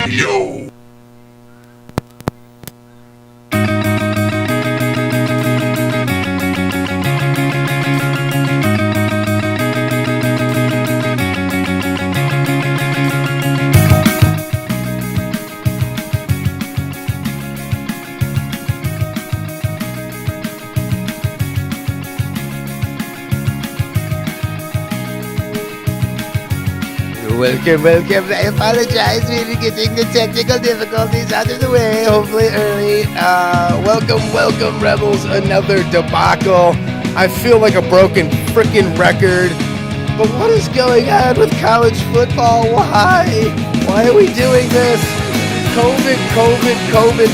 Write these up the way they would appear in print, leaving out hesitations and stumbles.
Yo. Welcome. I apologize for getting the technical difficulties out of the way, hopefully early. Welcome, Rebels. Another debacle. I feel like a broken freaking record. But what is going on with college football? Why? Why are we doing this? COVID,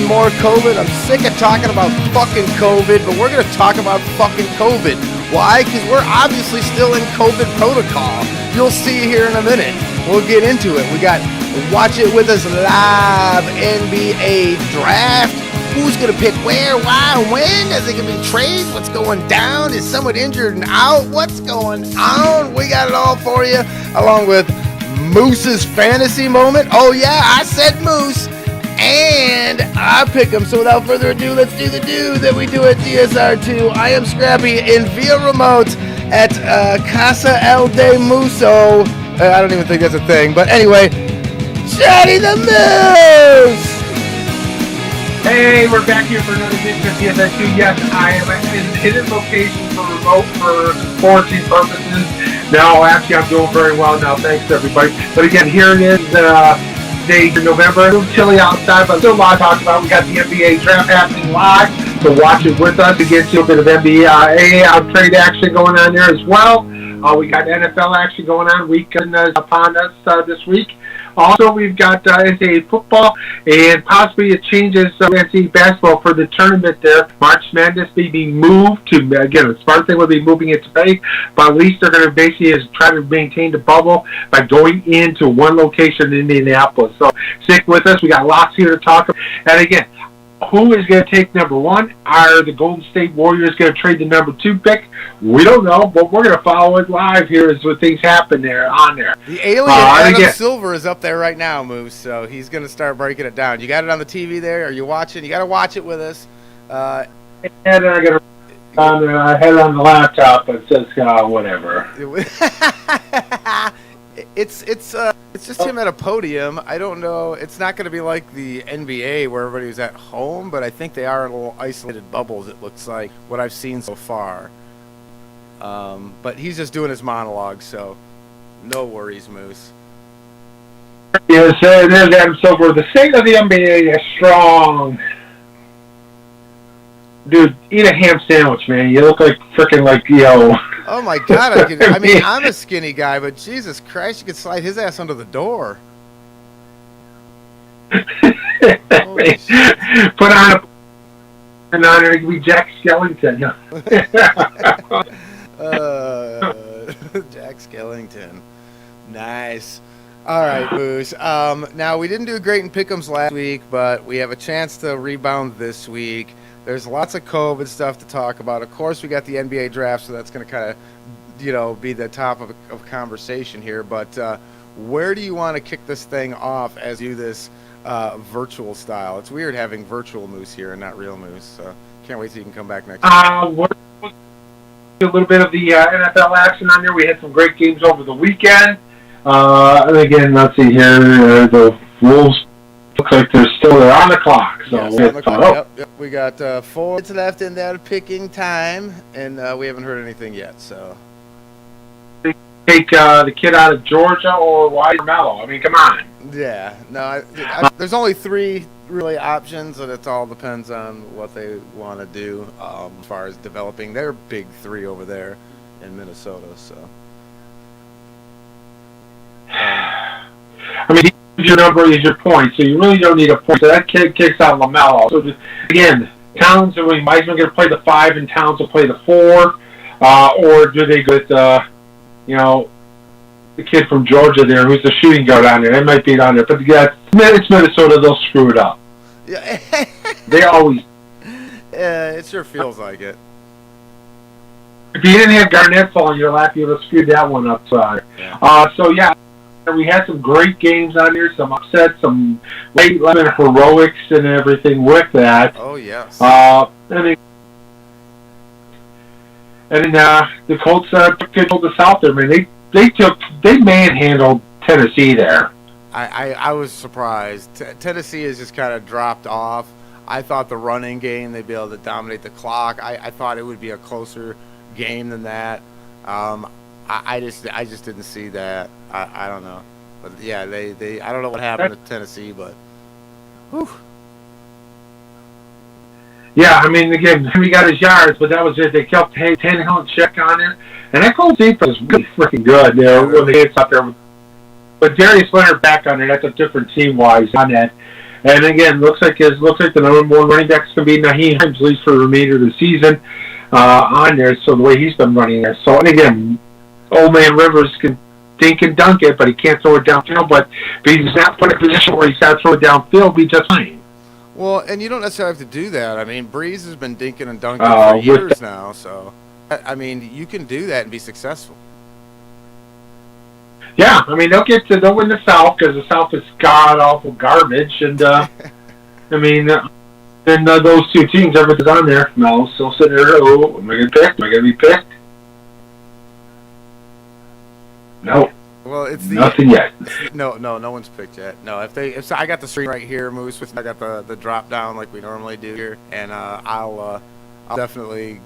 more COVID. I'm sick of talking about fucking COVID, but we're going to talk about fucking COVID. Why? Because we're obviously still in COVID protocol. You'll see here in a minute. We'll get into it. We got Watch It With Us live NBA draft. Who's going to pick where, why, and when? Is it going to be trades? What's going down? Is someone injured and out? What's going on? We got it all for you, along with Moose's fantasy moment. Oh, yeah, I said Moose. And I pick them. So without further ado, let's do the do that we do at DSR2. I am Scrappy in via remote at Casa El de Muso. I don't even think that's a thing. But anyway, Johnny the Moose! Hey, we're back here for another edition of DSR2. Yes, I am in hidden location for remote for quarantine purposes. No, actually, I'm doing very well now. Thanks, everybody. But again, here it is. Day in November. A little chilly outside, but still a lot to talk about. We got the NBA draft happening live, so watch it with us to get to a bit of NBA trade action going on there as well. We got NFL action going on. Weekend upon us this week. Also, we've got NCAA football and possibly it changes NCAA basketball for the tournament there. March Madness may be moved to, again, the smart thing would be moving it to May, but at least they're going to basically try to maintain the bubble by going into one location in Indianapolis. So stick with us. We got lots here to talk about. And again, who is going to take number one? Are the Golden State Warriors going to trade the number 2 pick? We don't know, but we're going to follow it live here as what things happen there on there. The alien Adam Silver is up there right now, Moose, so he's going to start breaking it down. You got it on the TV there? Are you watching? You got to watch it with us. And I got I had it on the laptop, but it says whatever. It's just him at a podium. I don't know. It's not going to be like the NBA where everybody was at home, but I think they are in little isolated bubbles, it looks like, what I've seen so far. But he's just doing his monologue, so no worries, Moose. Yes, there's Adam Silver. The state of the NBA is strong. Dude, eat a ham sandwich, man. You look like freaking Oh my God! I mean, I'm a skinny guy, but Jesus Christ, you could slide his ass under the door. Put on it could be Jack Skellington. Jack Skellington, nice. All right, Moose. Now we didn't do great in pick'ems last week, but we have a chance to rebound this week. There's lots of COVID stuff to talk about. Of course, we got the NBA draft, so that's going to kind of, be the top of conversation here. But where do you want to kick this thing off as you do this virtual style? It's weird having virtual Moose here and not real Moose. So can't wait till you can come back next week. We're a little bit of the NFL action on there. We had some great games over the weekend. And again, let's see here. The Wolves look like they're still there on the clock. So yes, on the clock. Yep. We got 4 minutes left in that picking time, and we haven't heard anything yet. So take the kid out of Georgia or Mello. I mean, come on. Yeah. No, there's only 3 really options, and it all depends on what they want to do as far as developing their big 3 over there in Minnesota. So. I mean, your number is your point, so you really don't need a point. So that kid kicks out LaMelo. So just, again, Towns, Wiseman going to play the 5 and Towns will play the 4, or do they go with the kid from Georgia there, who's the shooting guard on there? That might be on there, but yeah, it's Minnesota. They'll screw it up. Yeah, they always. Yeah, it sure feels like it. If you didn't have Garnett fall in your lap, you would have screwed that one up. So yeah, we had some great games on here, some upsets, some late lemon heroics and everything with that. Oh yes. And then the Colts took control of the South there, man. They manhandled Tennessee there. I was surprised. Tennessee has just kind of dropped off. I thought the running game, they'd be able to dominate the clock. I thought it would be a closer game than that. I just didn't see that. I don't know. But yeah, they I don't know what happened to Tennessee, but whew. Yeah, I mean, again, he got his yards, but that was it. They kept Tannehill and check on it. And that Colts defense was really freaking good there when they hit out there. But Darius Leonard back on it, that's a different team-wise on that. And again, looks like the number one running back is going to be Naheem Hines, at least for the remainder of the season on there. So the way he's been running there. So, and again, old man Rivers can dink and dunk it, but he can't throw it downfield. But if he's not put in a position where he's got to throw it downfield, be just fine. Well, and you don't necessarily have to do that. I mean, Breeze has been dinking and dunking for years now. So, I mean, you can do that and be successful. Yeah, I mean, they'll win the South because the South is god-awful garbage. And, I mean, then those two teams, everything's on there. No, still sitting there, oh, am I going to pick? Am I going to be picked? No. Well, it's nothing yet. No one's picked yet. No, if I got the screen right here, Moose, I got the drop down like we normally do here, and I'll definitely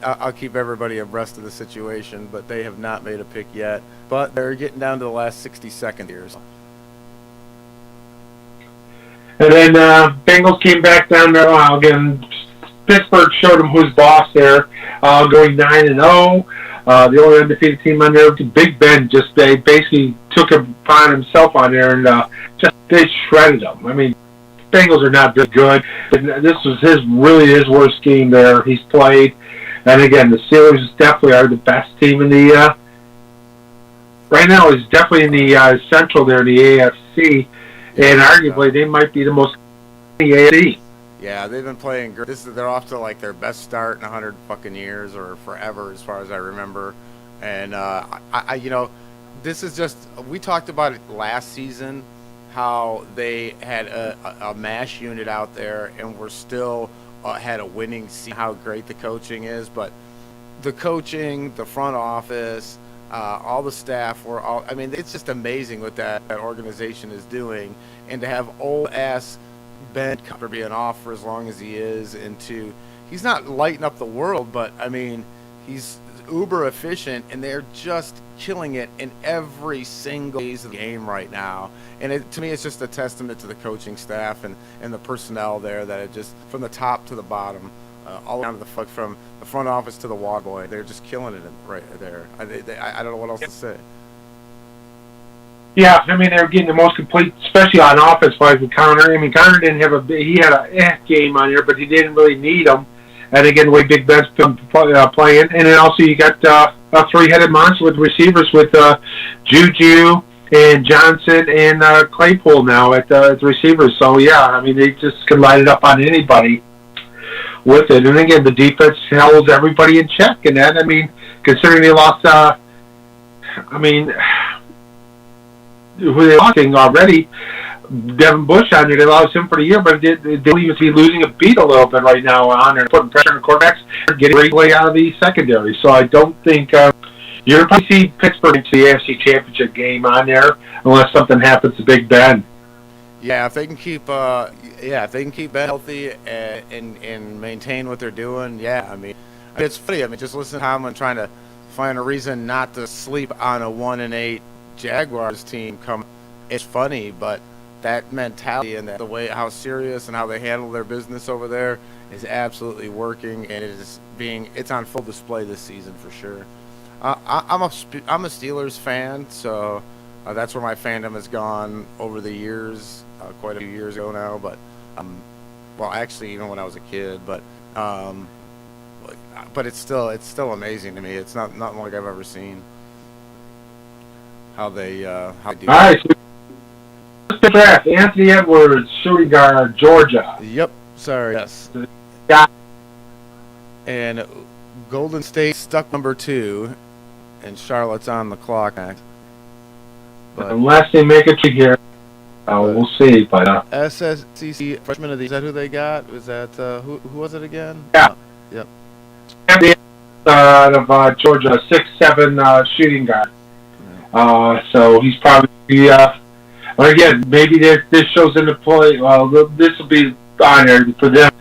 I'll keep everybody abreast of the situation. But they have not made a pick yet. But they're getting down to the last 60 seconds here. So. And then Bengals came back down there. Again, Pittsburgh showed them who's boss there, going 9-0. The only undefeated team on there, Big Ben, they basically took it upon himself on there and they shredded them. I mean, Bengals are not very good. This was really his worst game there he's played. And again, the Steelers definitely are the best team in the right now. Is definitely in the Central there, the AFC, and arguably they might be the most in the AFC. Yeah, they've been playing great. They're off to like their best start in 100 fucking years or forever, as far as I remember. And this is just, we talked about it last season, how they had a MASH unit out there and were still had a winning season. How great the coaching is, but the coaching, the front office, all the staff were all. I mean, it's just amazing what that organization is doing, and to have old ass Ben for being off for as long as he is, and he's not lighting up the world, but I mean, he's uber efficient, and they're just killing it in every single phase of the game right now. And to me, it's just a testament to the coaching staff and the personnel there, that it just, from the top to the bottom, all down to from the front office to the water boy, they're just killing it right there. I don't know what else to say. Yeah, I mean, they were getting the most complete, especially on offense-wise with Connor. I mean, Connor didn't have he had a game on here, but he didn't really need him. And again, the way Big Ben's playing. And then also you got a three-headed monster with receivers with Juju and Johnson and Claypool now at the receivers. So, yeah, I mean, they just can light it up on anybody with it. And again, the defense holds everybody in check. And that, I mean, considering they lost, who they lost already, Devin Bush on there, they lost him for the year, but they don't even see losing a beat a little bit right now on there, putting pressure on the quarterbacks, getting great play out of the secondary. So I don't think you're going to probably see Pittsburgh into the AFC Championship game on there unless something happens to Big Ben. Yeah, if they can keep Ben healthy and maintain what they're doing, yeah. I mean, it's funny. I mean, just listen to Tomlin trying to find a reason not to sleep on a 1-8 Jaguars team. It's funny, but that mentality and the way how serious and how they handle their business over there is absolutely working, and it's on full display this season for sure. I'm a Steelers fan, so that's where my fandom has gone over the years, quite a few years ago now. But well, actually, even when I was a kid, but it's still amazing to me. It's nothing like I've ever seen how they do. All right. Draft Anthony Edwards, shooting guard, Georgia. Yep. Sorry. Yes. Yeah. And Golden State stuck number 2, and Charlotte's on the clock next. But unless they make a trade here, we'll see. But SSCC freshman of the, is that who they got? Was that who was it again? Yeah. Yep. Out of Georgia, 6'7" shooting guard. Yeah. So he's probably again, maybe this shows into play. Well, this will be on there for them.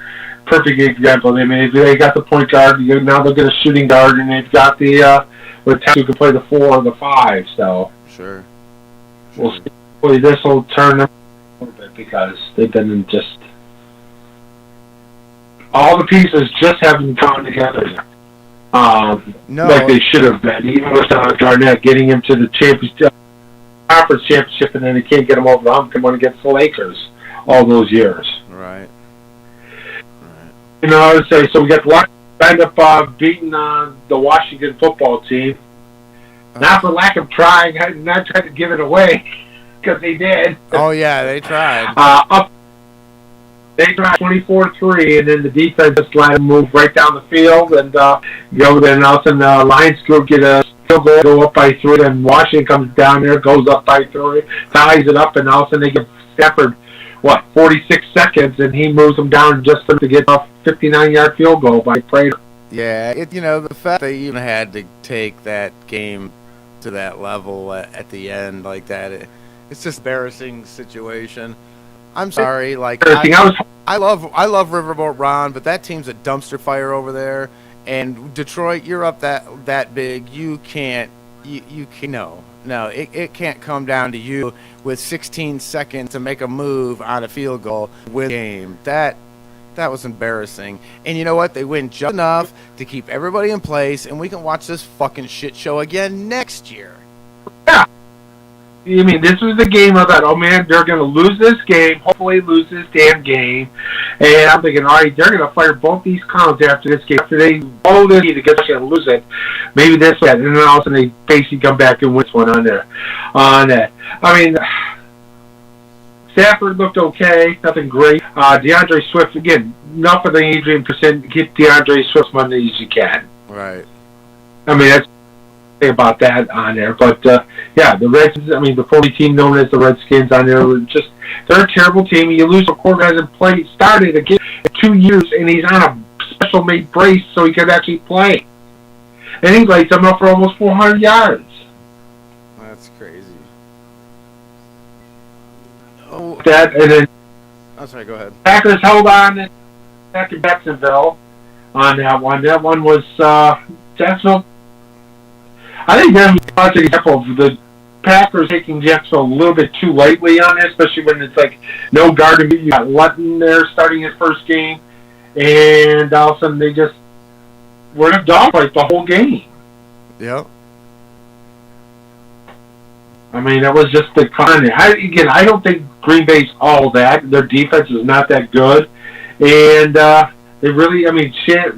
Perfect example. I mean, they got the point guard. Now they'll get a shooting guard, and they've got the who can play the 4 or the 5. So sure. We'll see. Hopefully this will turn them a little bit because they've been just all the pieces just haven't come together. No, like they should have been. Even with Garnett getting him to the conference championship, and then they can't get him over the hump. They won against the Lakers all those years. Right. You know, I would say so. We got the end up beating the Washington football team. Not for lack of trying, not trying to give it away, because they did. Oh yeah, they tried. They tried 24-3, and then the defense just let them move right down the field, and then all of a sudden the Lions group get a field goal, go up by 3, and Washington comes down there, goes up by 3, ties it up, and all of a sudden they give Stafford 46 seconds, and he moves them down just to get a 59-yard field goal by Prater. Yeah, the fact they even had to take that game to that level at the end like that, it's just an embarrassing situation. I'm sorry, like I love Riverboat Ron, but that team's a dumpster fire over there. And Detroit, you're up that big, you can't, you can no, it can't come down to you with 16 seconds to make a move on a field goal win the game. That was embarrassing. And you know what? They win just enough to keep everybody in place, and we can watch this fucking shit show again next year. Yeah. I mean, this was the game I thought, oh man, they're going to lose this game, hopefully lose this damn game. And I'm thinking, all right, they're going to fire both these clowns after this game. After they all this to get to lose it, maybe this way. And then all of a sudden they basically come back and win one on there. I mean, Stafford looked okay, nothing great. DeAndre Swift, again, enough of the Adrian percent, get DeAndre Swift money as you can. Right. I mean, that's the thing about that on there. But, yeah, the Redskins, I mean, the 40 team known as the Redskins on there, they're a terrible team. You lose a quarterback hasn't started again in 2 years, and he's on a special made brace so he could actually play. And he lights them up for almost 400 yards. That's crazy. That, and then I'm sorry, go ahead. Packers held on back in Jacksonville on that one. That one was Jacksonville. I think that's an example of the Packers taking Jacksonville a little bit too lightly on it, especially when it's like no guard. You got Lutton there starting his first game, and all of a sudden they just were in a dogfight the whole game. Yep. I mean, that was just the kind of... I don't think Green Bay's all that. Their defense is not that good. And they really... I mean,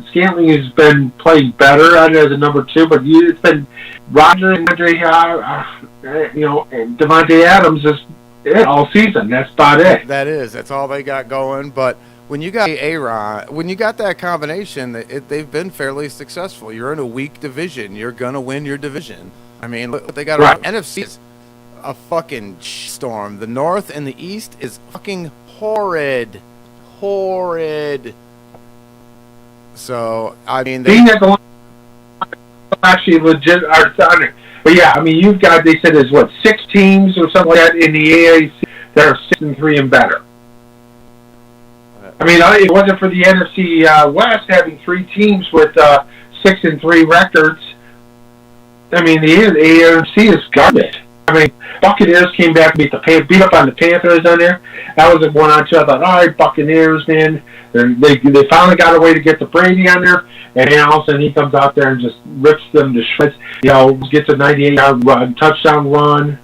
Scantling has been playing better as a number 2, but it's been Roger and Andre, and Devontae Adams is it all season. That's about it. That's all they got going. But when you got A-Ron, when you got that combination, they've been fairly successful. You're in a weak division. You're going to win your division. I mean, look what they got around. NFC is a fucking storm. The North and the East is fucking horrid. So, I mean, being at the actually legit are thunder. But yeah, I mean, you've got, they said there's 6 teams or something like that in the AAC that are 6-3 and better. I mean, it wasn't for the NFC West having 3 teams with 6-3 records. I mean, the AFC is garbage. I mean, Buccaneers came back and beat up on the Panthers on there. That was a 1-on-2. I thought, all right, Buccaneers, man. They finally got a way to get to Brady on there, and then all of a sudden he comes out there and just rips them to shreds. Gets a 98-yard run, touchdown run.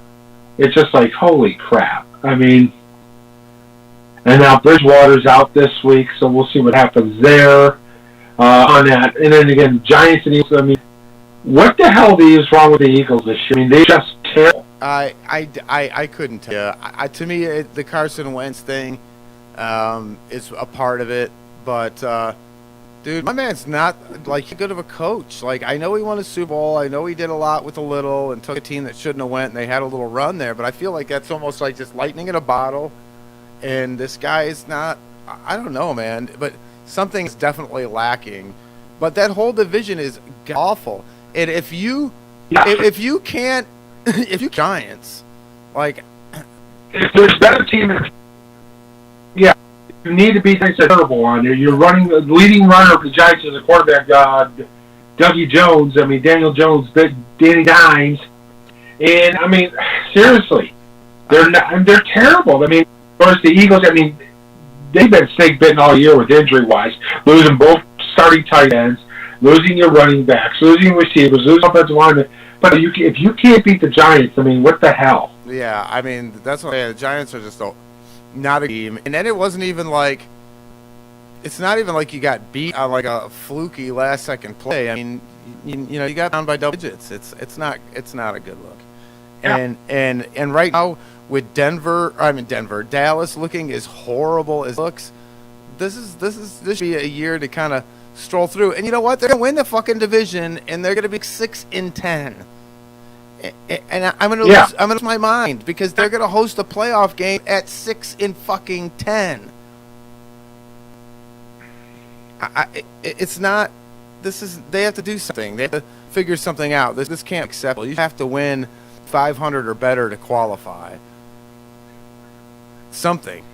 It's just like, holy crap. I mean, and now Bridgewater's out this week, so we'll see what happens there on that. And then again, Giants and Eagles. I mean, what the hell is wrong with the Eagles this year? I mean, they just terrible. I couldn't tell you. To me, the Carson Wentz thing is a part of it, but Dude, my man's not like good of a coach. Like, I know he won a Super Bowl. I know he did a lot with a little and took a team that shouldn't have went, and they had a little run there. But I feel like that's almost like just lightning in a bottle. And this guy is not. I don't know, man. But something's definitely lacking. But that whole division is awful. And if you can't, if you Giants, like, if there's better team, yeah. You need to be terrible on there. You're running the leading runner of the Giants as a quarterback, Dougie Jones. I mean, Daniel Jones, Danny Dimes, and I mean, seriously, they're terrible. I mean, of course, the Eagles. I mean, they've been snake bitten all year with injury wise, losing both starting tight ends, losing your running backs, losing receivers, losing offensive linemen. But if you can't beat the Giants, I mean, what the hell? Yeah, I mean, that's what the Giants are just. Not a team, and then it wasn't even like it's not even like you got beat on like a fluky last second play. I mean, you know, you got down by double digits. It's not a good look. Yeah. And right now with Dallas looking as horrible as it looks. This should be a year to kind of stroll through. And you know what? They're gonna win the fucking division, and they're gonna be 6-10. And I'm gonna lose my mind because they're gonna host a playoff game at 6-10. It's not. They have to do something. They have to figure something out. This can't be acceptable. You have to win 500 or better to qualify. Something.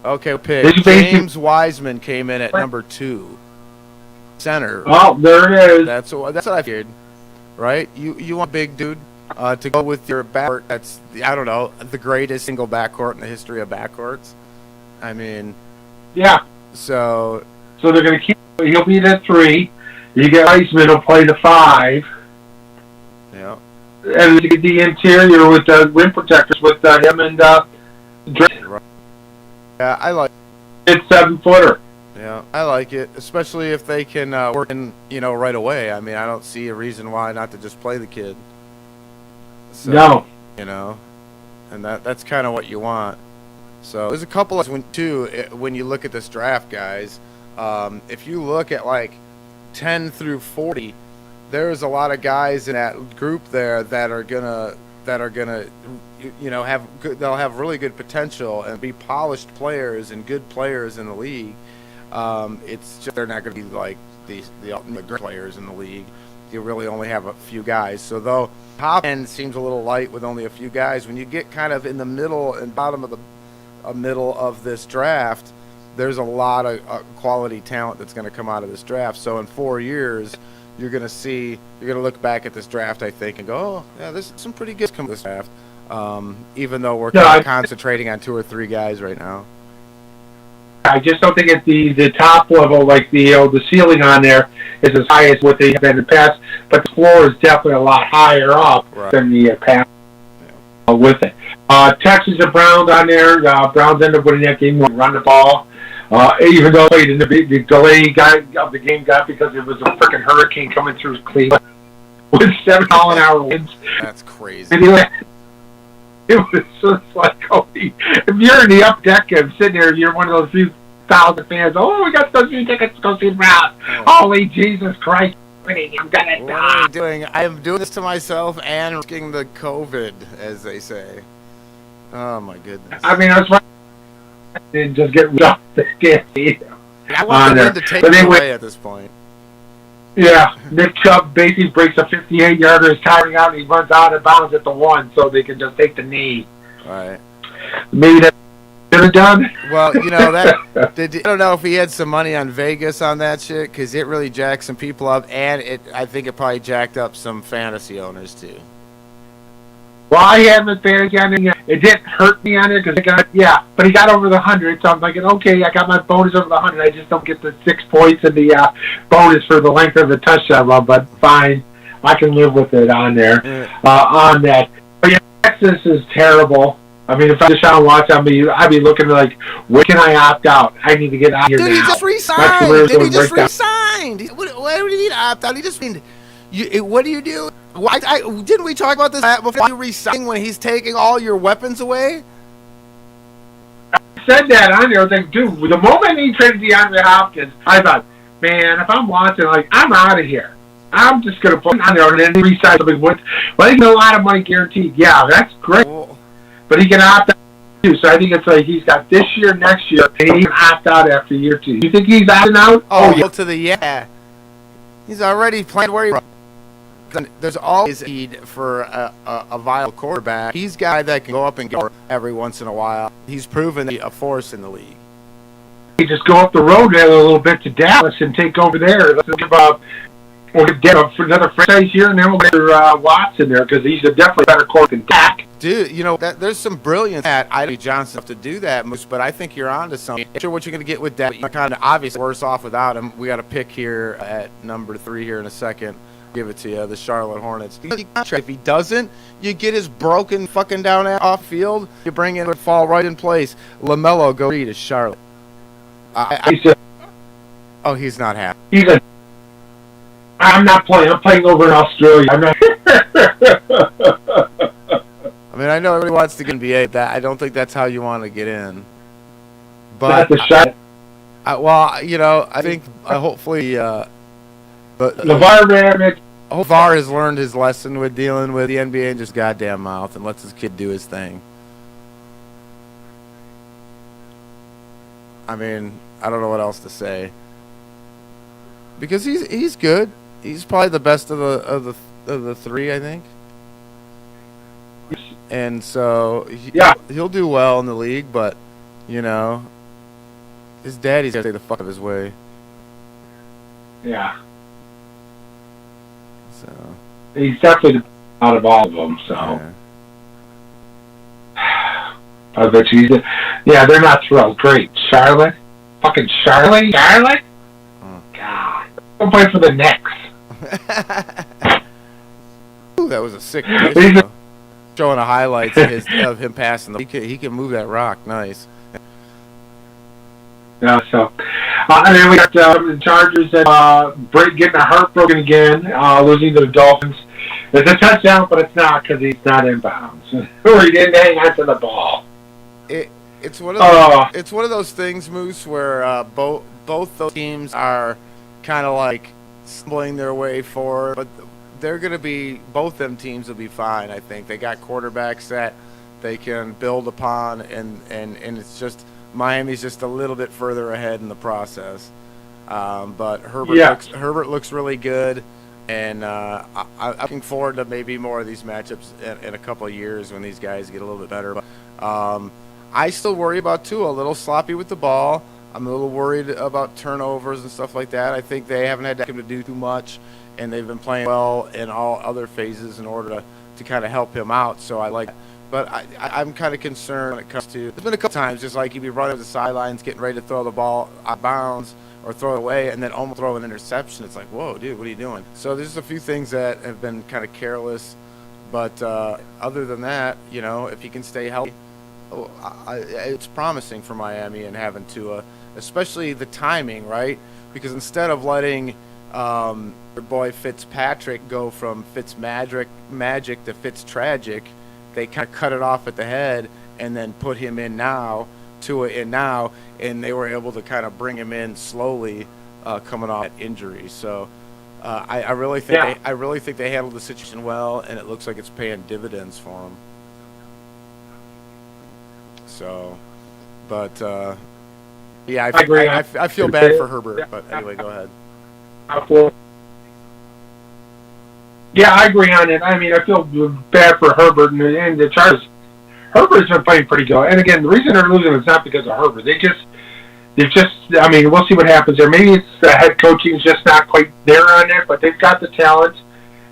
Okay, pick. James Wiseman came in at number 2. Center. Oh, there it is. That's what I figured. Right? You want a big dude to go with your backcourt that's, I don't know, the greatest single backcourt in the history of backcourts. I mean... Yeah. So they're going to he'll be the 3. You get Iceman will play the 5. Yeah. And you get the interior with the rim protectors with him and Drake. Right. Yeah, I like it's 7-footer. Yeah, I like it, especially if they can work in, right away. I mean, I don't see a reason why not to just play the kid. So, no. And that's kind of what you want. So there's a couple of when you look at this draft, guys. If you look at like 10 through 40, there's a lot of guys in that group there that are gonna they'll have really good potential and be polished players and good players in the league. It's just they're not going to be like the great players in the league. You really only have a few guys. So though top end seems a little light with only a few guys, when you get kind of in the middle and bottom of the middle of this draft, there's a lot of quality talent that's going to come out of this draft. So in 4 years, you're going to look back at this draft, I think, and go, oh yeah, there's some pretty good come this draft. Even though we're concentrating on 2 or 3 guys right now. I just don't think at the top level, like the ceiling on there is as high as what they have been in the past, but the floor is definitely a lot higher up than the past with it. Texas and Browns on there. Browns ended up winning that game when they run the ball. Even though they didn't, the delay of the game got because it was a freaking hurricane coming through Cleveland with 7-mile-an-hour winds. That's crazy. It was just like, holy, if you're in the up deck and sitting there, you're one of those few thousand fans. Oh, we got those few tickets to go see the Browns. Holy Jesus Christ. I'm gonna die. What are you doing? I am doing this to myself and risking the COVID, as they say. Oh my goodness. I mean, I was trying to just get rid of the damn I want them to take it away at this point. Yeah, Nick Chubb basically breaks a 58-yarder, is tiring out, and he runs out of bounds at the 1, so they can just take the knee. All right. Maybe that could have done. Well, I don't know if he had some money on Vegas on that shit, because it really jacked some people up, and I think it probably jacked up some fantasy owners too. Well, I haven't fantasy on it. It didn't hurt me on it because but he got over the 100, so I'm like, okay, I got my bonus over the 100. I just don't get the 6 points and the bonus for the length of the touchdown run, but fine, I can live with it on there. On that, but yeah, Texas is terrible. I mean, if I Deshaun Watson, I'd be looking like, where can I opt out? I need to get out of here now. Dude, he just resigned. What do you mean opt out? He just mean. What do you do? Didn't we talk about this before? You resigning when he's taking all your weapons away? I said that on there. I was like, dude, the moment he traded DeAndre Hopkins, I thought, man, if I'm watching, like, I'm out of here. I'm just going to put it on there and then re-sign something with. Well, he get a lot of money guaranteed. Yeah, that's great. Well, But he can opt out too. So I think it's like he's got this year, next year, and he can opt out after year 2. You think he's opting out? oh, yeah. To the yeah. He's already planned where he. There's always a need for a viable quarterback. He's a guy that can go up and get every once in a while. He's proven a force in the league. He just go up the road a little bit to Dallas and take over there. Let's give we'll get another franchise here, and then we'll get Watson there because he's a definitely better quarterback than Dak. Dude, you know, there's some brilliance at Ida Johnson to do that, Moose, but I think you're on to something. I'm sure what you're going to get with Dak. You're kind of obviously worse off without him. We got a pick here at number 3 here in a second. Give it to you, the Charlotte Hornets. If he doesn't, you get his broken fucking down off field. You bring in, fall right in place. LaMelo go to Charlotte. He's not happy. I'm not playing. I'm playing over in Australia. I'm not. I mean, I know everybody wants to get NBA. That I don't think that's how you want to get in. But that's a shot. Well, you know, I think hopefully, but LeVar has learned his lesson with dealing with the NBA and just goddamn mouth and lets his kid do his thing. I mean, I don't know what else to say because he's good. He's probably the best of the 3, I think. And so he'll do well in the league, but you know, his daddy's got to stay the fuck out of his way. Yeah. So he's definitely out of all of them. So yeah. I bet you. Yeah, they're not thrilled. Great, Charlotte, fucking Charlotte. Oh God, don't play for the Knicks. Ooh, that was a sick play. Showing the highlights of him passing. He can move that rock. Nice. Yeah, so and then we got the Chargers getting a heartbroken again, losing to the Dolphins. It's a touchdown, but it's not because he's not in bounds. Or he didn't hang on to the ball. It's one of those things, Moose, where both those teams are kind of like stumbling their way forward, but they're going to be, both them teams will be fine, I think. They got quarterbacks that they can build upon, and it's just Miami's just a little bit further ahead in the process. But Herbert looks really good, and I'm looking forward to maybe more of these matchups in a couple of years when these guys get a little bit better. But I still worry about Tua, a little sloppy with the ball. I'm a little worried about turnovers and stuff like that. I think they haven't had him to do too much, and they've been playing well in all other phases in order to kind of help him out. So I like, but I'm kind of concerned when it comes to. There's been a couple times just like he'd be running to the sidelines, getting ready to throw the ball out of bounds or throw it away, and then almost throw an interception. It's like, whoa, dude, what are you doing? So there's a few things that have been kind of careless, but other than that, you know, if he can stay healthy, it's promising for Miami and having Tua, especially the timing, right? Because instead of letting your boy Fitzpatrick go from Fitzmagic to Fitztragic, they kind of cut it off at the head and then put him in now, Tua in now, and they were able to kind of bring him in slowly, coming off that injury. So I really think they handled the situation well, and it looks like it's paying dividends for them. So, but yeah, I agree. I feel bad for Herbert, but anyway, go ahead. Yeah, I agree on it. I mean, I feel bad for Herbert and the Chargers. Herbert's been playing pretty good. And again, the reason they're losing is not because of Herbert. They've just, I mean, we'll see what happens there. Maybe it's the head coaching is just not quite there on it, but they've got the talent.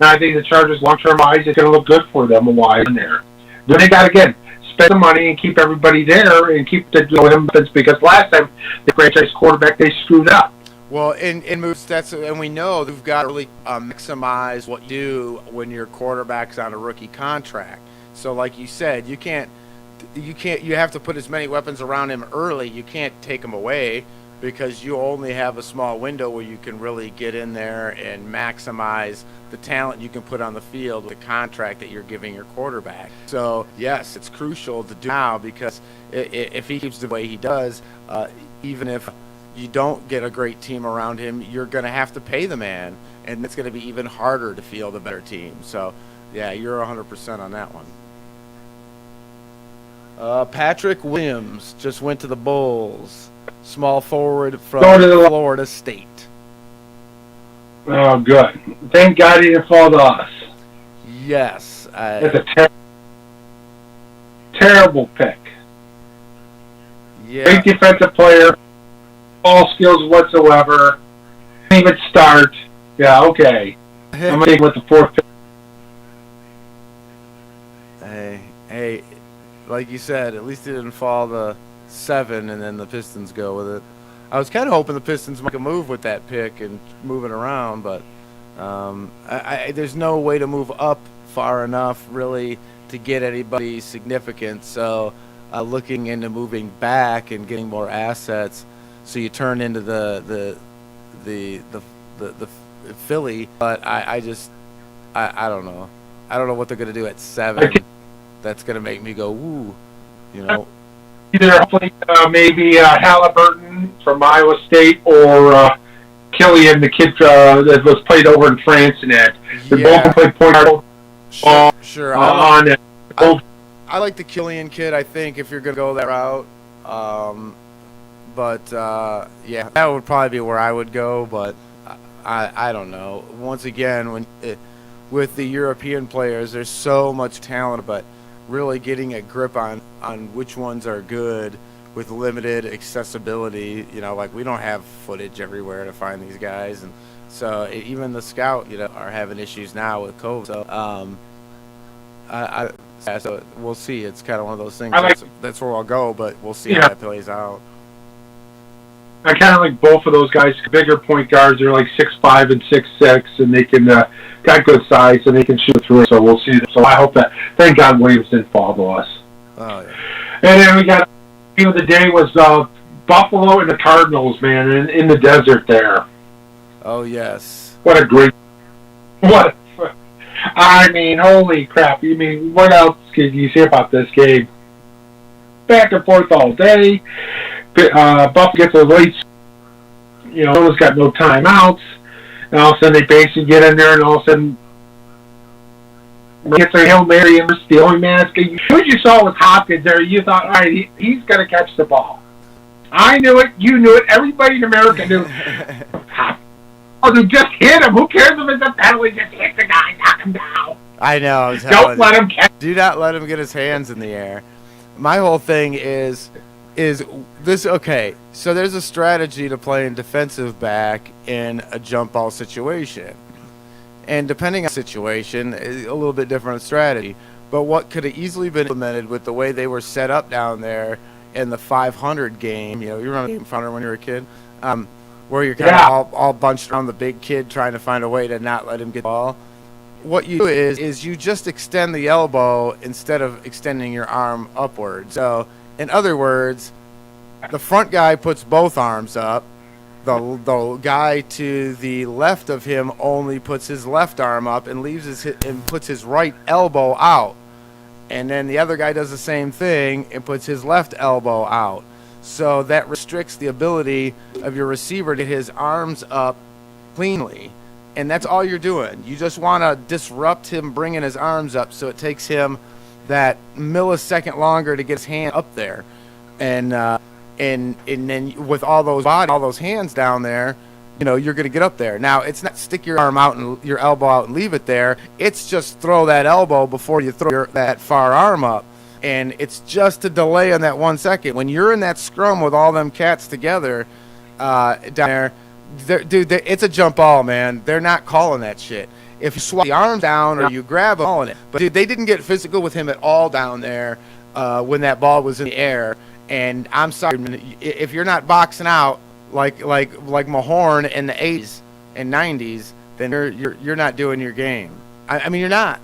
And I think the Chargers' long-term eyes is going to look good for them a while in there. Then they got, again, spend the money and keep everybody there and keep the weapons, because last time the franchise quarterback, they screwed up. Well, in moves, and we know they've got to really maximize what you do when your quarterback's on a rookie contract. So, like you said, you have to put as many weapons around him early. You can't take him away because you only have a small window where you can really get in there and maximize the talent you can put on the field with the contract that you're giving your quarterback. So, yes, it's crucial to do now, because if he keeps the way he does, even if you don't get a great team around him, you're going to have to pay the man, and it's going to be even harder to field a better team. So, yeah, you're 100% on that one. Patrick Williams just went to the Bulls. Small forward from Florida State. Oh, good. Thank God he didn't fall to us. Yes. That's a terrible pick. Yeah. Great defensive player. All skills whatsoever. Didn't even start. Yeah, okay. I'm going to take with the fourth pick. Hey, like you said, at least it didn't fall to 7 and then the Pistons go with it. I was kind of hoping the Pistons make a move with that pick and move it around, but there's no way to move up far enough really to get anybody significant. So looking into moving back and getting more assets, so you turn into the Philly. But I don't know. I don't know what they're gonna do at 7. That's gonna make me go woo, you know. Either maybe Halliburton from Iowa State or Killian, the kid that was played over in France and that. They both played point guard. Sure. I like the Killian kid, I think, if you're going to go that route. Yeah, that would probably be where I would go, but I don't know. Once again, with the European players, there's so much talent, but really getting a grip on which ones are good with limited accessibility. You know, like we don't have footage everywhere to find these guys, and so even the scout, are having issues now with COVID. So so we'll see. It's kind of one of those things. That's where I'll go, but we'll see how that plays out. I kind of like both of those guys. Bigger point guards. They're like 6'5" and 6'6", and they can got good size and they can shoot through it. So we'll see. So I hope that. Thank God Williams didn't fall to us. Oh yeah. And then we got team of the day was Buffalo and the Cardinals, man, in the desert there. Oh yes. What a great. What. I mean, holy crap! You mean what else can you say about this game? Back and forth all day. Buff gets a late. Someone's got no timeouts. And all of a sudden, they basically get in there, and all of a sudden, gets a Hail Mary and the only man. What you saw with Hopkins there, you thought, all right, he's going to catch the ball. I knew it. You knew it. Everybody in America knew. Oh, dude, just hit him. Who cares if it's a penalty? Just hit the guy, knock him down. I know. Don't let him catch. Do not let him get his hands in the air. My whole thing is this okay? So there's a strategy to playing defensive back in a jump ball situation, and depending on the situation, a little bit different strategy. But what could have easily been implemented with the way they were set up down there in the 500 game? You remember game 500 when you were a kid, where you're kind of all bunched around the big kid trying to find a way to not let him get the ball. What you do is you just extend the elbow instead of extending your arm upward. So, in other words, the front guy puts both arms up. The guy to the left of him only puts his left arm up and puts his right elbow out. And then the other guy does the same thing and puts his left elbow out. So that restricts the ability of your receiver to get his arms up cleanly. And that's all you're doing. You just want to disrupt him bringing his arms up, so it takes him that millisecond longer to get his hand up there. And then with all those hands down there, you're going to get up there. Now, it's not stick your arm out and your elbow out and leave it there. It's just throw that elbow before you throw that far arm up. And it's just a delay on that 1 second. When you're in that scrum with all them cats together down there, it's a jump ball, man. They're not calling that shit. If you swap the arms down or you grab them, calling it. But dude, they didn't get physical with him at all down there when that ball was in the air. And I'm sorry, if you're not boxing out like Mahorn in the 80s and 90s, then you're not doing your game. I mean, you're not.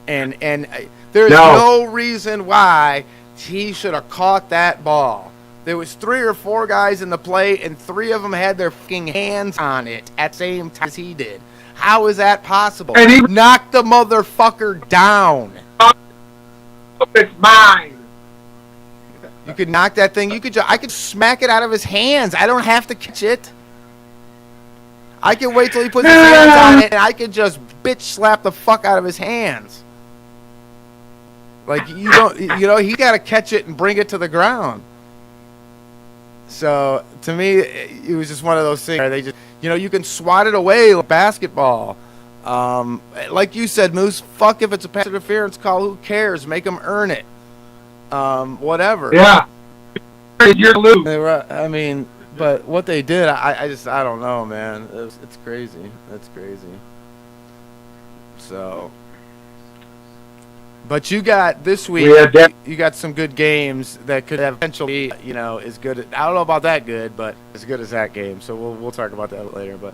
And there's no reason why he should have caught that ball. There was 3 or 4 guys in the play, and 3 of them had their fucking hands on it at the same time as he did. How is that possible? And he knocked the motherfucker down. It's mine. You could knock that thing. I could smack it out of his hands. I don't have to catch it. I can wait till he puts his hands on it, and I can just bitch slap the fuck out of his hands. Like, you don't, he got to catch it and bring it to the ground. So, to me, it was just one of those things where they just, you can swat it away like basketball. Like you said, Moose, fuck if it's a pass interference call, who cares? Make them earn it. Whatever. Yeah. You're lose. I mean, but what they did, I don't know, man. It's crazy. That's crazy. So, but you got this week. You got some good games that could have potentially, as good. I don't know about that good, but as good as that game. So we'll talk about that later. But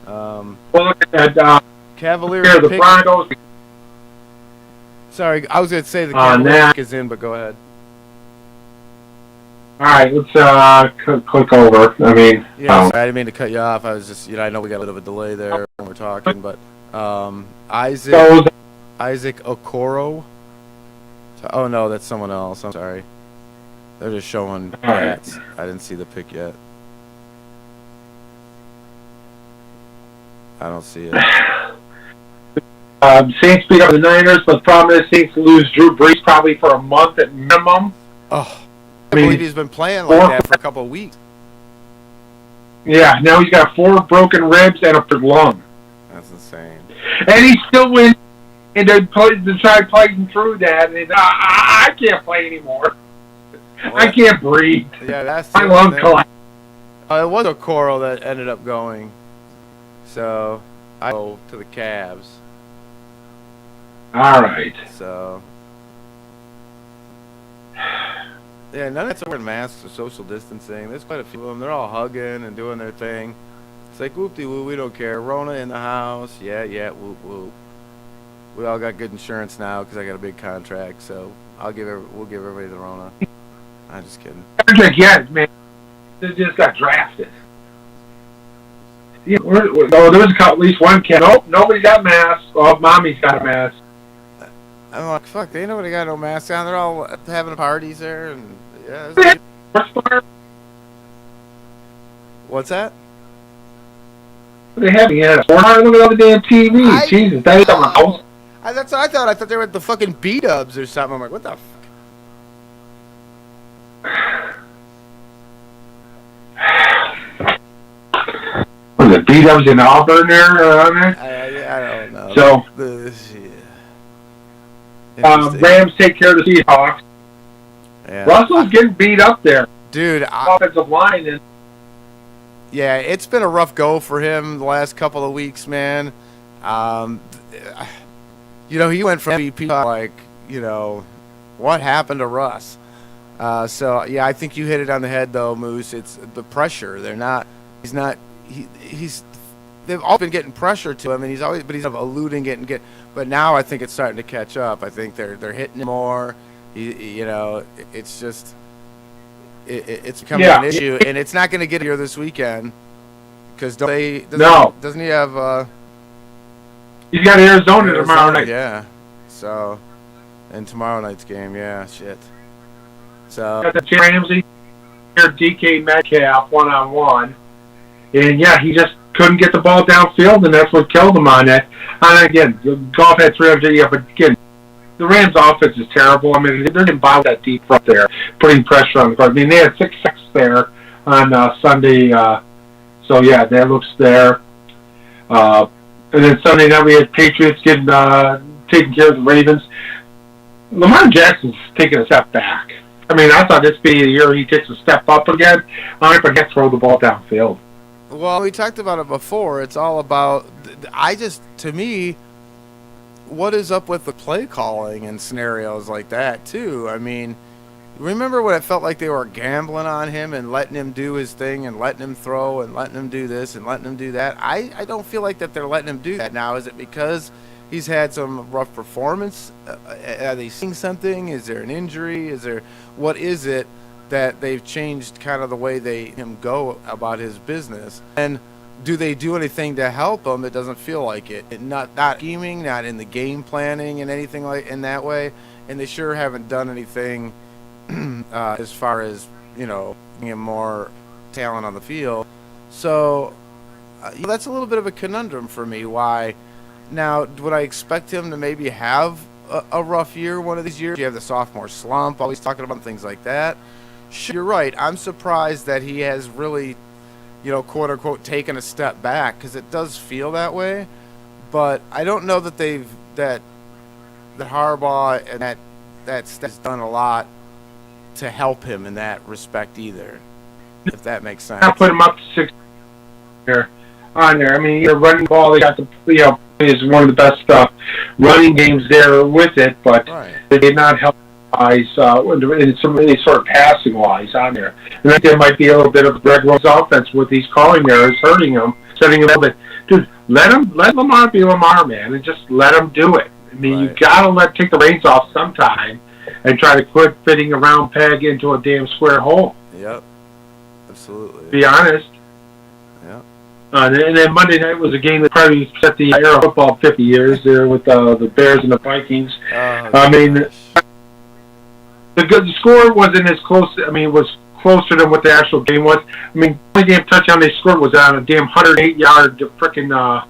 well, look at that. Cavaliers. The Broncos. Sorry, I was going to say the Cavaliers is in, but go ahead. All right, let's click over. I mean, yeah, sorry, I didn't mean to cut you off. I was just, I know we got a bit of a delay there when we're talking, but Isaac Okoro. Oh no, that's someone else. I'm sorry. They're just showing stats. I didn't see the pick yet. I don't see it. Saints beat up the Niners, but the problem is Saints lose Drew Brees probably for a month at minimum. Oh. I believe he's been playing like that for a couple of weeks. Yeah, now he's got 4 broken ribs and a lung. That's insane. And he still wins. And they try playing through that, and I can't play anymore. Well, I can't breathe. Yeah, that's my lung collapsed. It was a Coral that ended up going. So I go to the Cavs. All right. So. Yeah, none of that's wearing masks or social distancing. There's quite a few of them. They're all hugging and doing their thing. It's like, whoop-de-woo, we don't care. Rona in the house. Yeah, whoop-whoop. We all got good insurance now because I got a big contract, so we'll give everybody the Rona. I'm just kidding. Yes, man. They just got drafted. Yeah, there was at least one kid. Nope, nobody got masks. Oh, mommy's got a mask. I'm like, fuck, they ain't nobody got no masks on. They're all having parties there, and yeah. What's that? They having it. Look at all the damn TV. Jesus, that is something else. That's what I thought. I thought they were at the fucking B-dubs or something. I'm like, what the fuck? Was it B-dubs in Auburn there? I don't know. So, Rams take care of the Seahawks. Yeah. Russell's getting beat up there. Dude, offensive line is. Yeah, it's been a rough go for him the last couple of weeks, man. He went from MVP like, what happened to Russ? So yeah, I think you hit it on the head though, Moose. It's the pressure. They've all been getting pressure to him, and he's eluding it and but now I think it's starting to catch up. I think they're hitting him more. It's just it's becoming an issue, and it's not going to get here this weekend because doesn't he have? He's got Arizona tomorrow night. Yeah, so and tomorrow night's game, yeah, shit. So got the Ramsey, DK Metcalf 1-on-1, and yeah, he just couldn't get the ball downfield, and that's what killed him on that. And again, Goff had 300, yeah, but again, the Rams' offense is terrible. I mean, they didn't buy that deep front there, putting pressure on the guard. I mean, they had 6 sacks there on Sunday, so yeah, that looks there. And then Sunday night we had Patriots taking care of the Ravens. Lamar Jackson's taking a step back. I mean, I thought this would be the year he takes a step up again. I can't throw the ball downfield. Well, we talked about it before. It's all about, to me, what is up with the play calling and scenarios like that, too? I mean, remember when it felt like they were gambling on him and letting him do his thing and letting him throw and letting him do this and letting him do that? I don't feel like that they're letting him do that now. Is it because he's had some rough performance? Are they seeing something? Is there an injury? What is it that they've changed kind of the way him go about his business? And do they do anything to help him? It doesn't feel like it. Not scheming, not in the game planning and anything like in that way. And they sure haven't done anything as far as getting more talent on the field. So that's a little bit of a conundrum for me. Why? Now, would I expect him to maybe have a rough year one of these years? You have the sophomore slump, always talking about things like that. Sure, you're right. I'm surprised that he has really, quote unquote, taken a step back, because it does feel that way. But I don't know that that Harbaugh and that's done a lot to help him in that respect either, if that makes sense. I put him up to 6 there on there. I mean, you're running ball. They got the is one of the best running games there with it, but they did not help in any sort of passing wise on there. And I think there might be a little bit of Greg Rome's offense with these calling there is hurting him, setting him a little bit. Dude, let Lamar be Lamar, man, and just let him do it. I mean, you gotta take the reins off sometime and try to quit fitting a round peg into a damn square hole. Yep, absolutely. Be honest. Yeah. And then Monday night was a game that probably set the era of football 50 years there with the Bears and the Vikings. I mean, the score wasn't as close. I mean, it was closer than what the actual game was. I mean, the only damn touchdown they scored was on a damn 108-yard frickin' or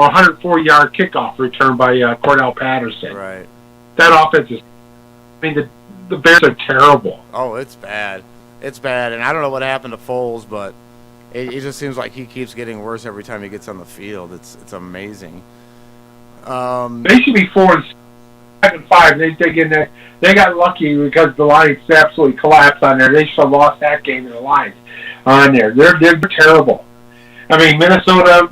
104-yard kickoff return by Cordell Patterson. Right. That offense is. I mean, the Bears are terrible. Oh, it's bad. It's bad, and I don't know what happened to Foles, but it just seems like he keeps getting worse every time he gets on the field. It's amazing. They should be 4-5. They got lucky because the Lions absolutely collapsed on there. They should have lost that game to the Lions on there. They're terrible. I mean, Minnesota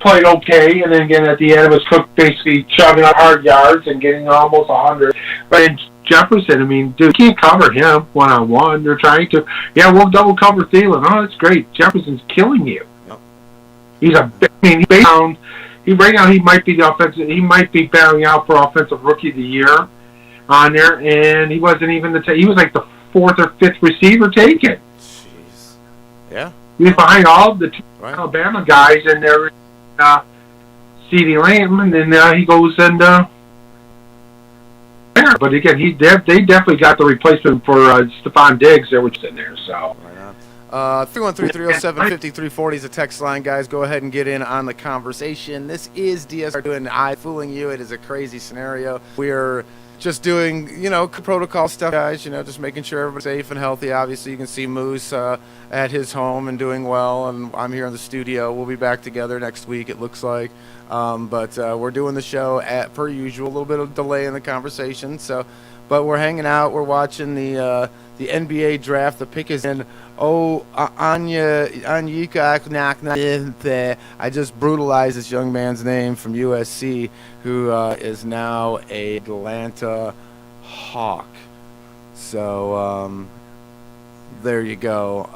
played okay, and then again at the end it was Cook basically chugging up hard yards and getting almost 100. But in Jefferson, I mean, dude, you can't cover him one-on-one. They're trying to. Yeah, we'll double cover Thielen. Oh, that's great. Jefferson's killing you. Yep. Right now he might be the offensive. He might be battling out for offensive rookie of the year on there, and he wasn't even he was like the 4th or 5th receiver taken. Jeez. Yeah. He was behind all of the two Alabama guys, and they're CeeDee Lamb, and then he goes and. But again, they definitely got the replacement for Stephon Diggs there, which is in there. So. 313-307-5340 is a text line, guys. Go ahead and get in on the conversation. This is DSR2 and I fooling you. It is a crazy scenario. We are just doing, protocol stuff, guys, just making sure everybody's safe and healthy. Obviously, you can see Moose at his home and doing well, and I'm here in the studio. We'll be back together next week, it looks like. But we're doing the show per usual, a little bit of delay in the conversation. But we're hanging out. We're watching the NBA draft. The pick is in. Anyika. I just brutalized this young man's name from USC, who is now a Atlanta Hawk. So there you go.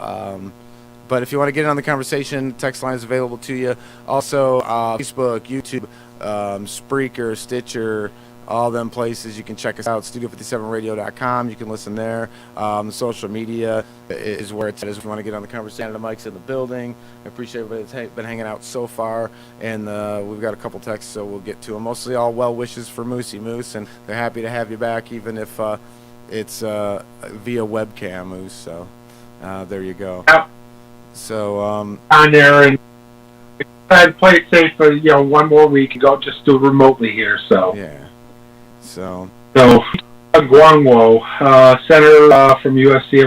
But if you want to get in on the conversation, text line is available to you. Also, Facebook, YouTube, Spreaker, Stitcher, all them places. You can check us out, studio57radio.com. You can listen there. The social media is where it's at. If you want to get on the conversation, the mic's in the building. I appreciate everybody that's been hanging out so far. And we've got a couple texts, so we'll get to them. Mostly all well wishes for Moosey Moose, and they're happy to have you back, even if it's via webcam, Moose. So there you go. Yep. So on there, and I'd play it safe for one more week and go just do it remotely here. So yeah. So Guangwo, center from USC.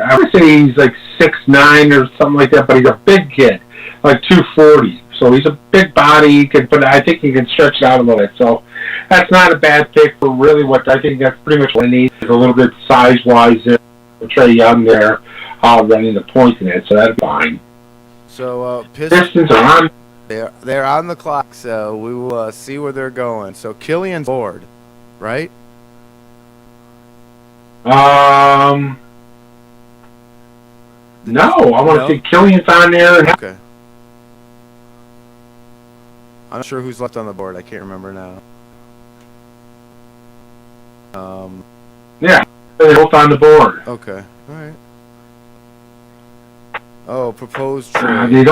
I want to say he's like 6'9" or something like that, but he's a big kid, like 240. So he's a big body. I think he can stretch it out a little bit. So that's not a bad pick for really what I think that's pretty much what he needs. Is a little bit size wise there. Trey Young there. Running the points in it, so that'd be fine. So Pistons are on. They're on the clock, so we will see where they're going. So Killian's board, right? No, I want to see Killian's on there. Okay. I'm not sure who's left on the board. I can't remember now. Yeah, they're both on the board. Okay, all right. Oh, proposed trade.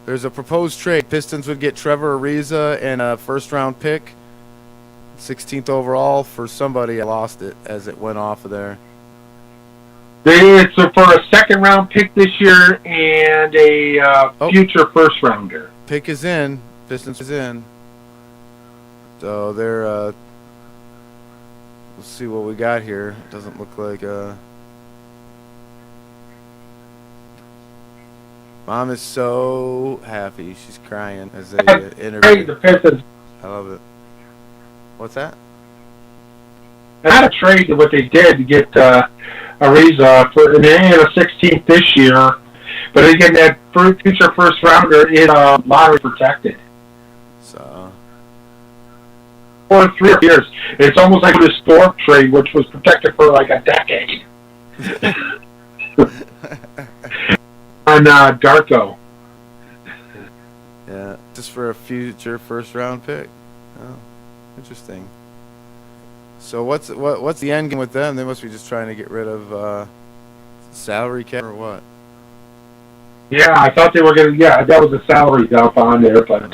There's a proposed trade. Pistons would get Trevor Ariza and a first-round pick, 16th overall for somebody. I lost it as it went off of there. It's for a second-round pick this year and a future first-rounder. Pick is in. Pistons is in. So they're... let's see what we got here. It doesn't look like... Mom is so happy. She's crying as they interview. The Pistons. I love it. What's that? Not a trade what they did to get Ariza for an a 16th this year, but again, that future first rounder is lottery protected. So for 3 years, it's almost like the Storm trade, which was protected for like a decade. On Darko. Yeah, just for a future first round pick. Oh, interesting. So what's the end game with them? They must be just trying to get rid of salary cap or what? Yeah, I thought they were going to. Yeah, that was a salary dump on there, but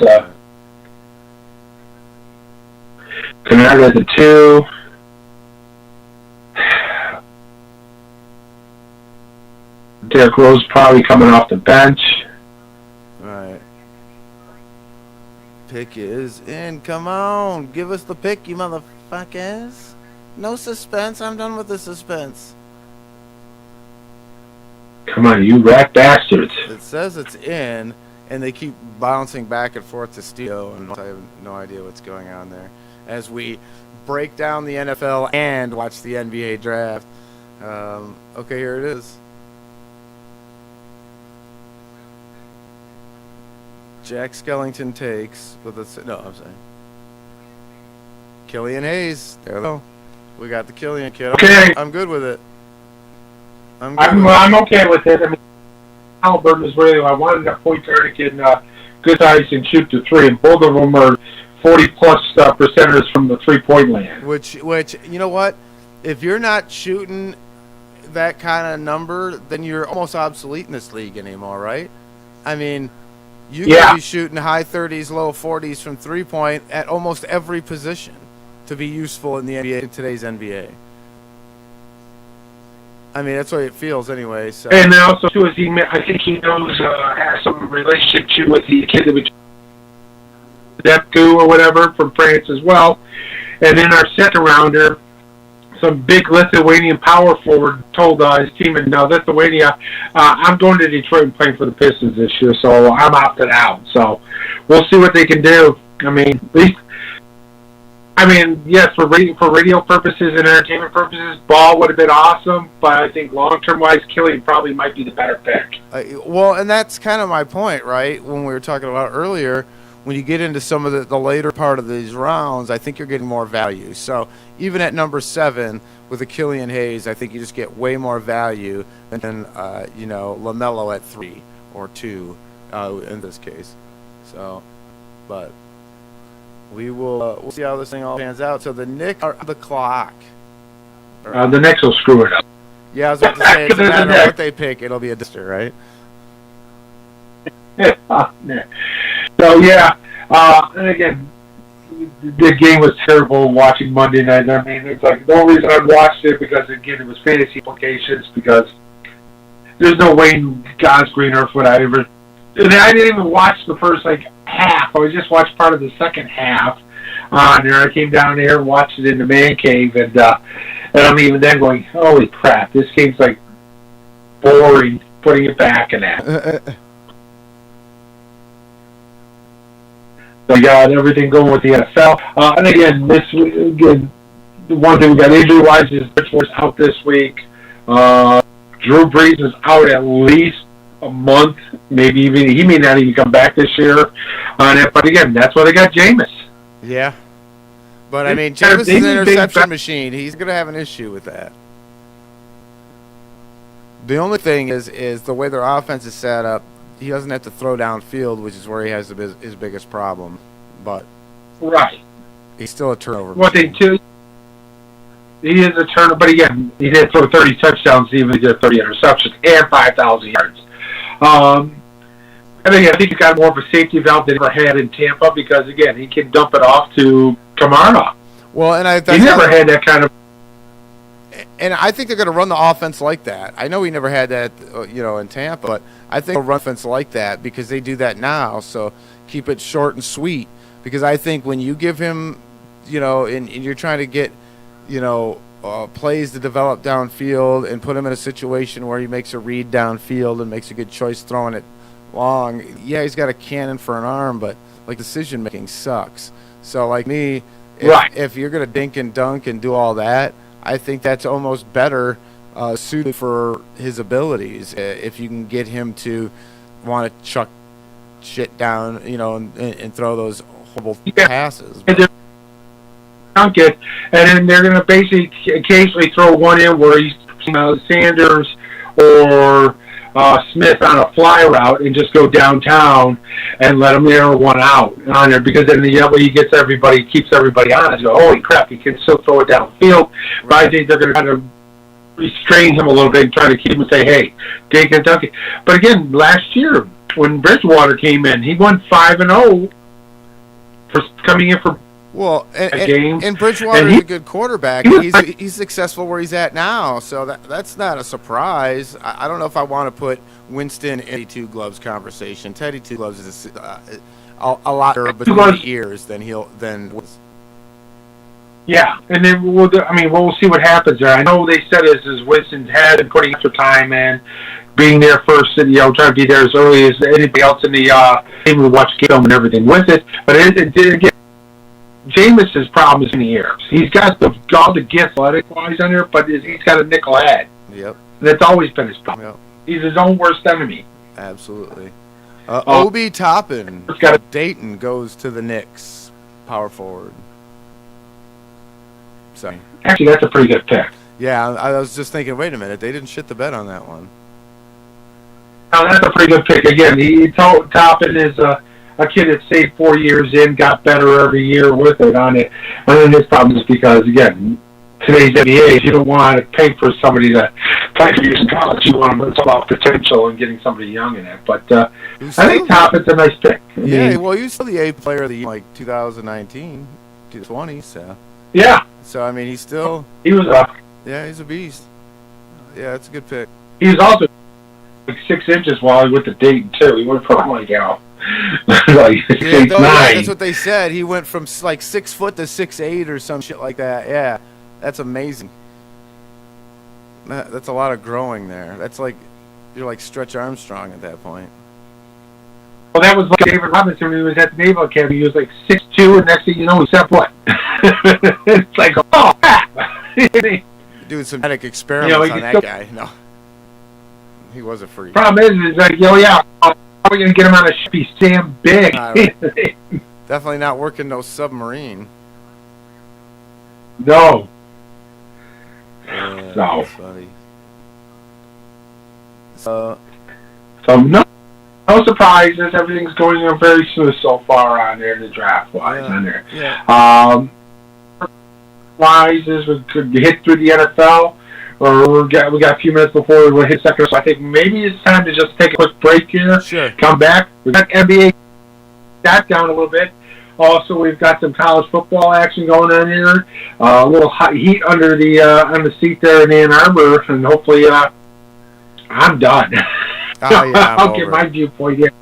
Canada at the 2. Derrick Rose probably coming off the bench. Right. Pick is in. Come on, give us the pick, you motherfuckers. No suspense. I'm done with the suspense. Come on, you rat bastards. It says it's in, and they keep bouncing back and forth to steal, and I have no idea what's going on there. As we break down the NFL and watch the NBA draft. Okay, here it is. Jack Skellington takes with a I'm saying Killian Hayes. There we go. We got the Killian kid. Okay. I'm good with it. I'm okay with it. I mean, Halliburton is really. I wanted a point guard who can good size and shoot the 3, and both of them are 40-plus percenters from the 3-point land. Which you know what? If you're not shooting that kind of number, then you're almost obsolete in this league anymore, right? I mean. You can be shooting high 30s, low 40s from 3-point at almost every position to be useful in the NBA in today's NBA. I mean, that's the way it feels anyway. So. And also, too, I think he knows has some relationship too with the kid that we DSR2 or whatever from France as well. And then our second rounder, some big Lithuanian power forward told his team in Lithuania, I'm going to Detroit and playing for the Pistons this year, so I'm opted out. So we'll see what they can do. I mean, at least, yes, for radio purposes and entertainment purposes, Ball would have been awesome, but I think long-term wise, Killian probably might be the better pick. Well, and that's kind of my point, right? When we were talking about earlier, when you get into some of the later part of these rounds, I think you're getting more value. So even at number 7 with a Killian Hayes, I think you just get way more value than LaMelo at 3 or 2 in this case. So, but we'll see how this thing all pans out. So the Knicks are on the clock. The Knicks will screw it up. Yeah, I was about to say, it doesn't matter what they pick, it'll be a disaster, right? So yeah, and again, the game was terrible watching Monday night. I mean, it's like the only reason I watched it because again it was fantasy implications because there's no way in God's green earth would I ever. And I didn't even watch the first half. I just watched part of the second half on there. I came down there and watched it in the man cave, and I'm even then going, holy crap, this game's boring. Putting it back in that. They got everything going with the NFL. And again, the one thing we got injury-wise is Bridgewater's out this week. Drew Brees is out at least a month, maybe even he may not even come back this year. But again, that's why they got Jameis. Yeah. But, I mean, Jameis is an interception machine. He's going to have an issue with that. The only thing is the way their offense is set up, he doesn't have to throw downfield, which is where he has his biggest problem. But right, he's still a turnover. One thing too, he is a turnover. But again, he did throw 30 touchdowns, even he did 30 interceptions and 5,000 yards. And again, I think he got more of a safety valve than he ever had in Tampa because again, he can dump it off to Kamara. Well, and he never had that kind of. And I think they're going to run the offense like that. I know we never had that, in Tampa, but I think they'll run offense like that because they do that now. So keep it short and sweet. Because I think when you give him, and you're trying to get, plays to develop downfield and put him in a situation where he makes a read downfield and makes a good choice throwing it long. Yeah, he's got a cannon for an arm, but like decision making sucks. So like me, if you're going to dink and dunk and do all that, I think that's almost better suited for his abilities. If you can get him to want to chuck shit down, and throw those horrible passes. Dunk it, and then they're going to basically occasionally throw one in where he's Sanders or Smith on a fly route and just go downtown and let him narrow one out on there, because then the way he keeps everybody honest. You go, holy crap, he can still throw it downfield. Right. But I think they're going to kind of restrain him a little bit and try to keep him say, hey, dink and dunk it. But again, last year when Bridgewater came in, he won 5-0 for coming in for a game. And Bridgewater is a good quarterback. He's successful where he's at now, so that's not a surprise. I don't know if I want to put Winston in Teddy Two Gloves conversation. Teddy Two Gloves is a lot better between the ears than Yeah, and then we'll see what happens there. I know they said is Winston's had and putting extra time in, being there first, and trying to be there as early as anybody else in the game to watch film and everything with it. But it did get. Jameis's problem is in the ears. He's got all the gifts athletic-wise on there, but he's got a nickel head. Yep. That's always been his problem. Yep. He's his own worst enemy. Absolutely. Obi Toppin, Dayton goes to the Knicks, power forward. Sorry. Actually, that's a pretty good pick. Yeah, I was just thinking, wait a minute, they didn't shit the bed on that one. No, that's a pretty good pick. Again, Toppin is a kid that stayed 4 years in, got better every year with it on it. And then his problem is because, again, today's NBA, you don't want to pay for somebody to play for you in college. You want them, it's about potential and getting somebody young in it. But I think Toppin's a nice pick. He was still the A player of the year, like 2019, 2020. So. Yeah. So, I mean, he's still... He was he's a beast. Yeah, that's a good pick. He was also like 6 inches while he went to Dayton, too. He went from, like 6'9". That's what they said. He went from like 6 foot to 6'8" or some shit like that. Yeah, that's amazing. That's a lot of growing there. That's like you're like Stretch Armstrong at that point. Well, that was like David Robinson when he was at the Naval Academy. He was like 6'2", and next thing you know, he said what? It's like, oh, crap. Doing some genetic experiments on that guy. No, he was a freak. Problem is like, how are we going to get him on a ship? He's damn big. Definitely not working no submarine. No. Yeah, no. That's funny. So no surprises. Everything's going on very smooth so far on there, the draft-wise on there. Yeah. Wise is we could hit through the NFL. Or we got a few minutes before we hit second, so I think maybe it's time to just take a quick break here. Sure. Come back. We've got NBA that down a little bit. Also, we've got some college football action going on here. A little hot heat under the on the seat there in Ann Arbor, and hopefully, I'm done. I'll get my viewpoint here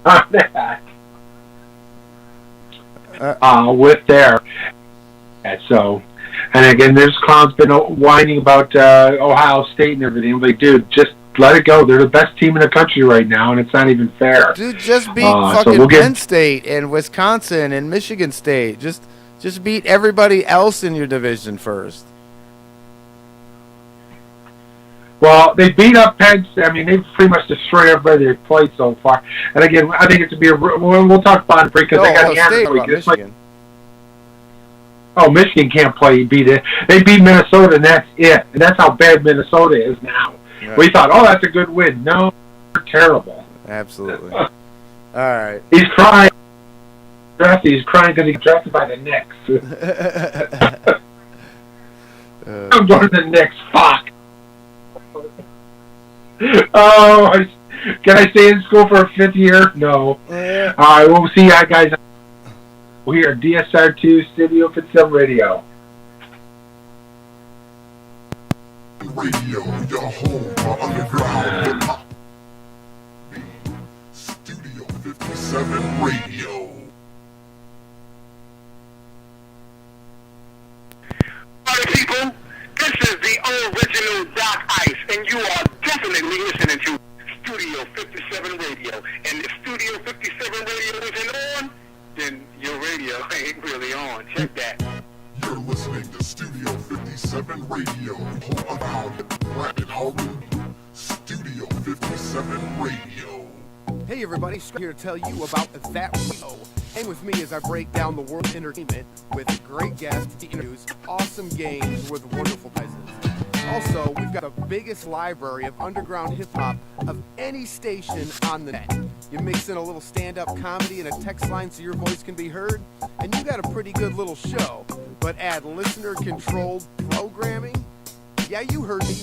on that. With there, and so. And again, there's clowns been whining about Ohio State and everything. But dude, just let it go. They're the best team in the country right now, and it's not even fair. Dude, just beat fucking Penn State and Wisconsin and Michigan State. Just beat everybody else in your division first. Well, they beat up Penn State. I mean, they've pretty much destroyed everybody they've played so far. And again, I think it's to be we'll talk about it because they got the answer. Michigan. Oh, Michigan can't play. Beat it. They beat Minnesota, and that's it. And that's how bad Minnesota is now. Right. We thought, that's a good win. No, they're terrible. Absolutely. All right. He's crying. He's crying because he got drafted by the Knicks. I'm going to the Knicks. Fuck. Can I stay in school for a 5th year? No. All right, we'll see you guys. We are DSR2 Studio Fit Radio. Radio, your home for underground hip-hop. Studio 57 Radio. Party people, this is the original Doc Ice, and you are definitely listening to Studio 57 Radio. And if Studio 57 Radio isn't on, then your radio ain't really on. Check that. You're listening to Studio 57 Radio, home around Rapid Harmon. Studio 57 Radio. Hey everybody, Scott here to tell you about That Radio. Hang with me as I break down the world of entertainment with great guests, interviews, awesome games with wonderful prizes. Also, we've got the biggest library of underground hip-hop of any station on the net. You mix in a little stand-up comedy and a text line so your voice can be heard, and you got a pretty good little show. But add listener-controlled programming? Yeah, you heard me.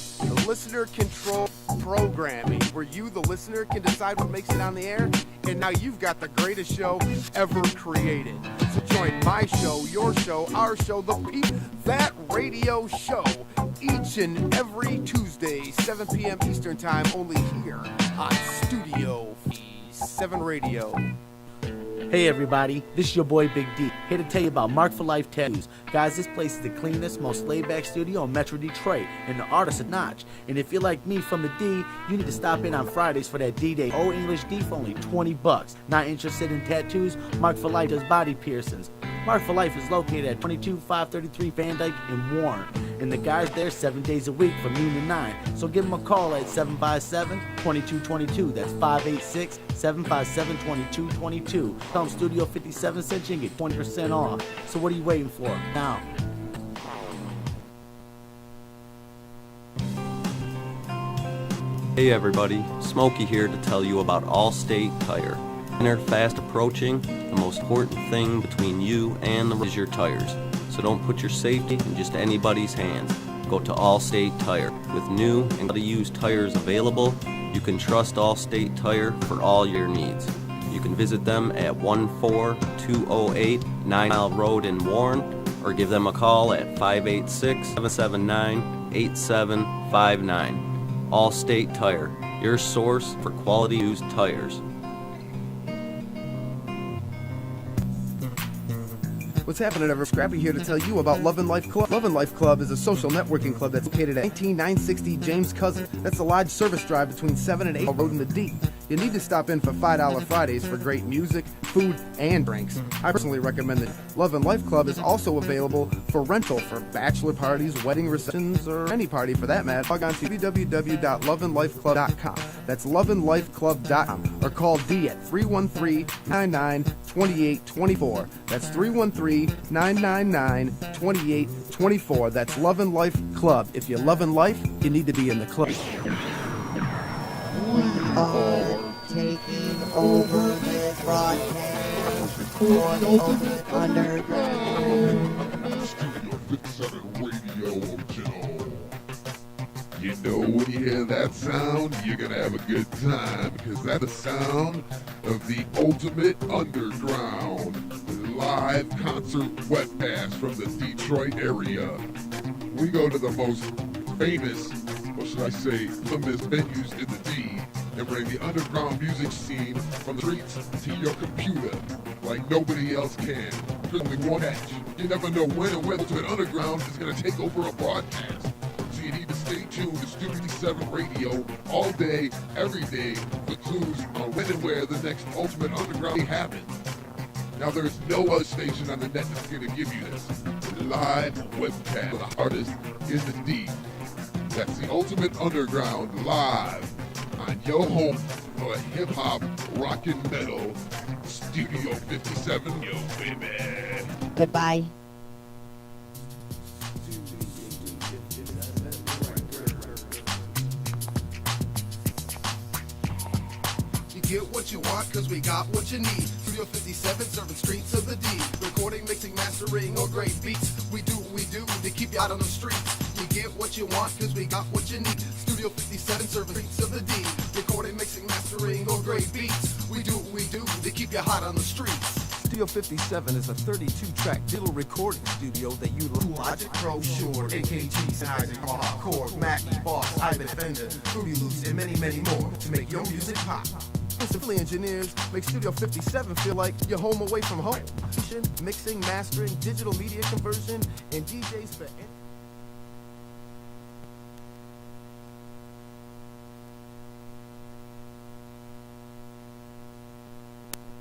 Listener-controlled programming, where you, the listener, can decide what makes it on the air, and now you've got the greatest show ever created. So join my show, your show, our show, the people, That Radio Show, each and every Tuesday, 7 p.m. Eastern Time, only here on Studio 7 Radio. Hey everybody, this is your boy Big D, here to tell you about Mark for Life Tattoos. Guys, this place is the cleanest, most laid-back studio in Metro Detroit, and the artists are notch. And if you're like me from the D, you need to stop in on Fridays for that D-Day. Old English D for only $20. Not interested in tattoos? Mark for Life does body piercings. Mark for Life is located at 22533 Van Dyke in Warren. And the guys there 7 days a week from noon to 9. So give them a call at 757-2222. That's 586-757-2222. Come Studio 57 Century and get 20% off. So what are you waiting for? Now. Hey everybody, Smokey here to tell you about Allstate Tire. Winter fast approaching, the most important thing between you and the is your tires. So don't put your safety in just anybody's hands. Go to Allstate Tire. With new and used tires available, you can trust Allstate Tire for all your needs. You can visit them at 14208 9 Mile Road in Warren, or give them a call at 586-779-8759. Allstate Tire, your source for quality used tires. What's happening, everyone? Scrappy here to tell you about Love and Life Club. Love and Life Club is a social networking club that's located at 19960 James Cousin. That's the Lodge Service Drive between 7 and 8 Road in the D. You need to stop in for $5 Fridays for great music, food, and drinks. I personally recommend that Love and Life Club is also available for rental for bachelor parties, wedding receptions, or any party for that matter. Log on to www.loveandlifeclub.com. That's loveandlifeclub.com, or call D at 313-999-2824. That's 313-999-2824. That's Love and Life Club. If you love and life, you need to be in the club. Are taking over this broadcast for the ultimate underground. Studio 57 Radio original. You know, when you hear that sound, you're gonna have a good time, because that's the sound of the ultimate underground. Live concert webcast from the Detroit area. We go to the most famous, or should I say, famous venues in the D, and bring the underground music scene from the streets to your computer like nobody else can. There's only one catch. You never know when and where the underground is going to take over a broadcast. So you need to stay tuned to Studio 7 Radio all day, every day, for clues on when and where the next ultimate underground happens. Now there's no other station on the net that's going to give you this. Live webcast of the artist in the D. That's the ultimate underground live on your home for hip-hop, rock and metal, Studio 57, yo baby. Goodbye. You get what you want, cause we got what you need. Studio 57, serving streets of the D. Recording, mixing, mastering, or great beats. We do what we do to keep you out on the streets. You get what you want, cause we got what you need. Studio 57, serving streets of the D. Recording, mixing, mastering, or great beats. We do what we do to keep you hot on the streets. Studio 57 is a 32-track digital recording studio that utilizes Logic Pro, Shure, AKG, Sennheiser, Hardcore, Mackie, Boss, Ivan Fender, Fruity Loops, and many, many more to make your music pop. Simply engineers make Studio 57 feel like you're home away from home. Mixing, mastering, digital media conversion, and DJs for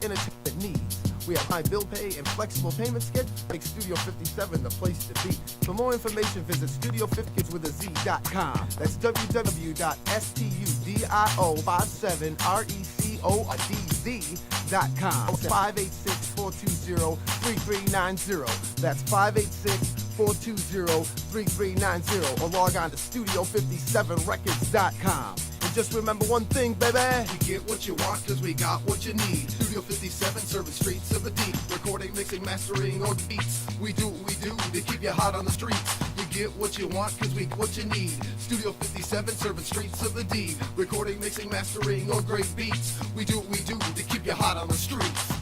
entertainment needs. We have high bill pay and flexible payment schedule. Make Studio 57 the place to be. For more information, visit studio50z.com. That's www.studio57recordz.com. 586-420-3390. That's 586-420-3390. Or log on to studio57records.com. Just remember one thing, baby. You get what you want, cause we got what you need. Studio 57, serving streets of the deep. Recording, mixing, mastering on the beats. We do what we do to keep you hot on the streets. You get what you want, cause we get what you need. Studio 57, serving streets of the deep. Recording, mixing, mastering on great beats. We do what we do to keep you hot on the streets.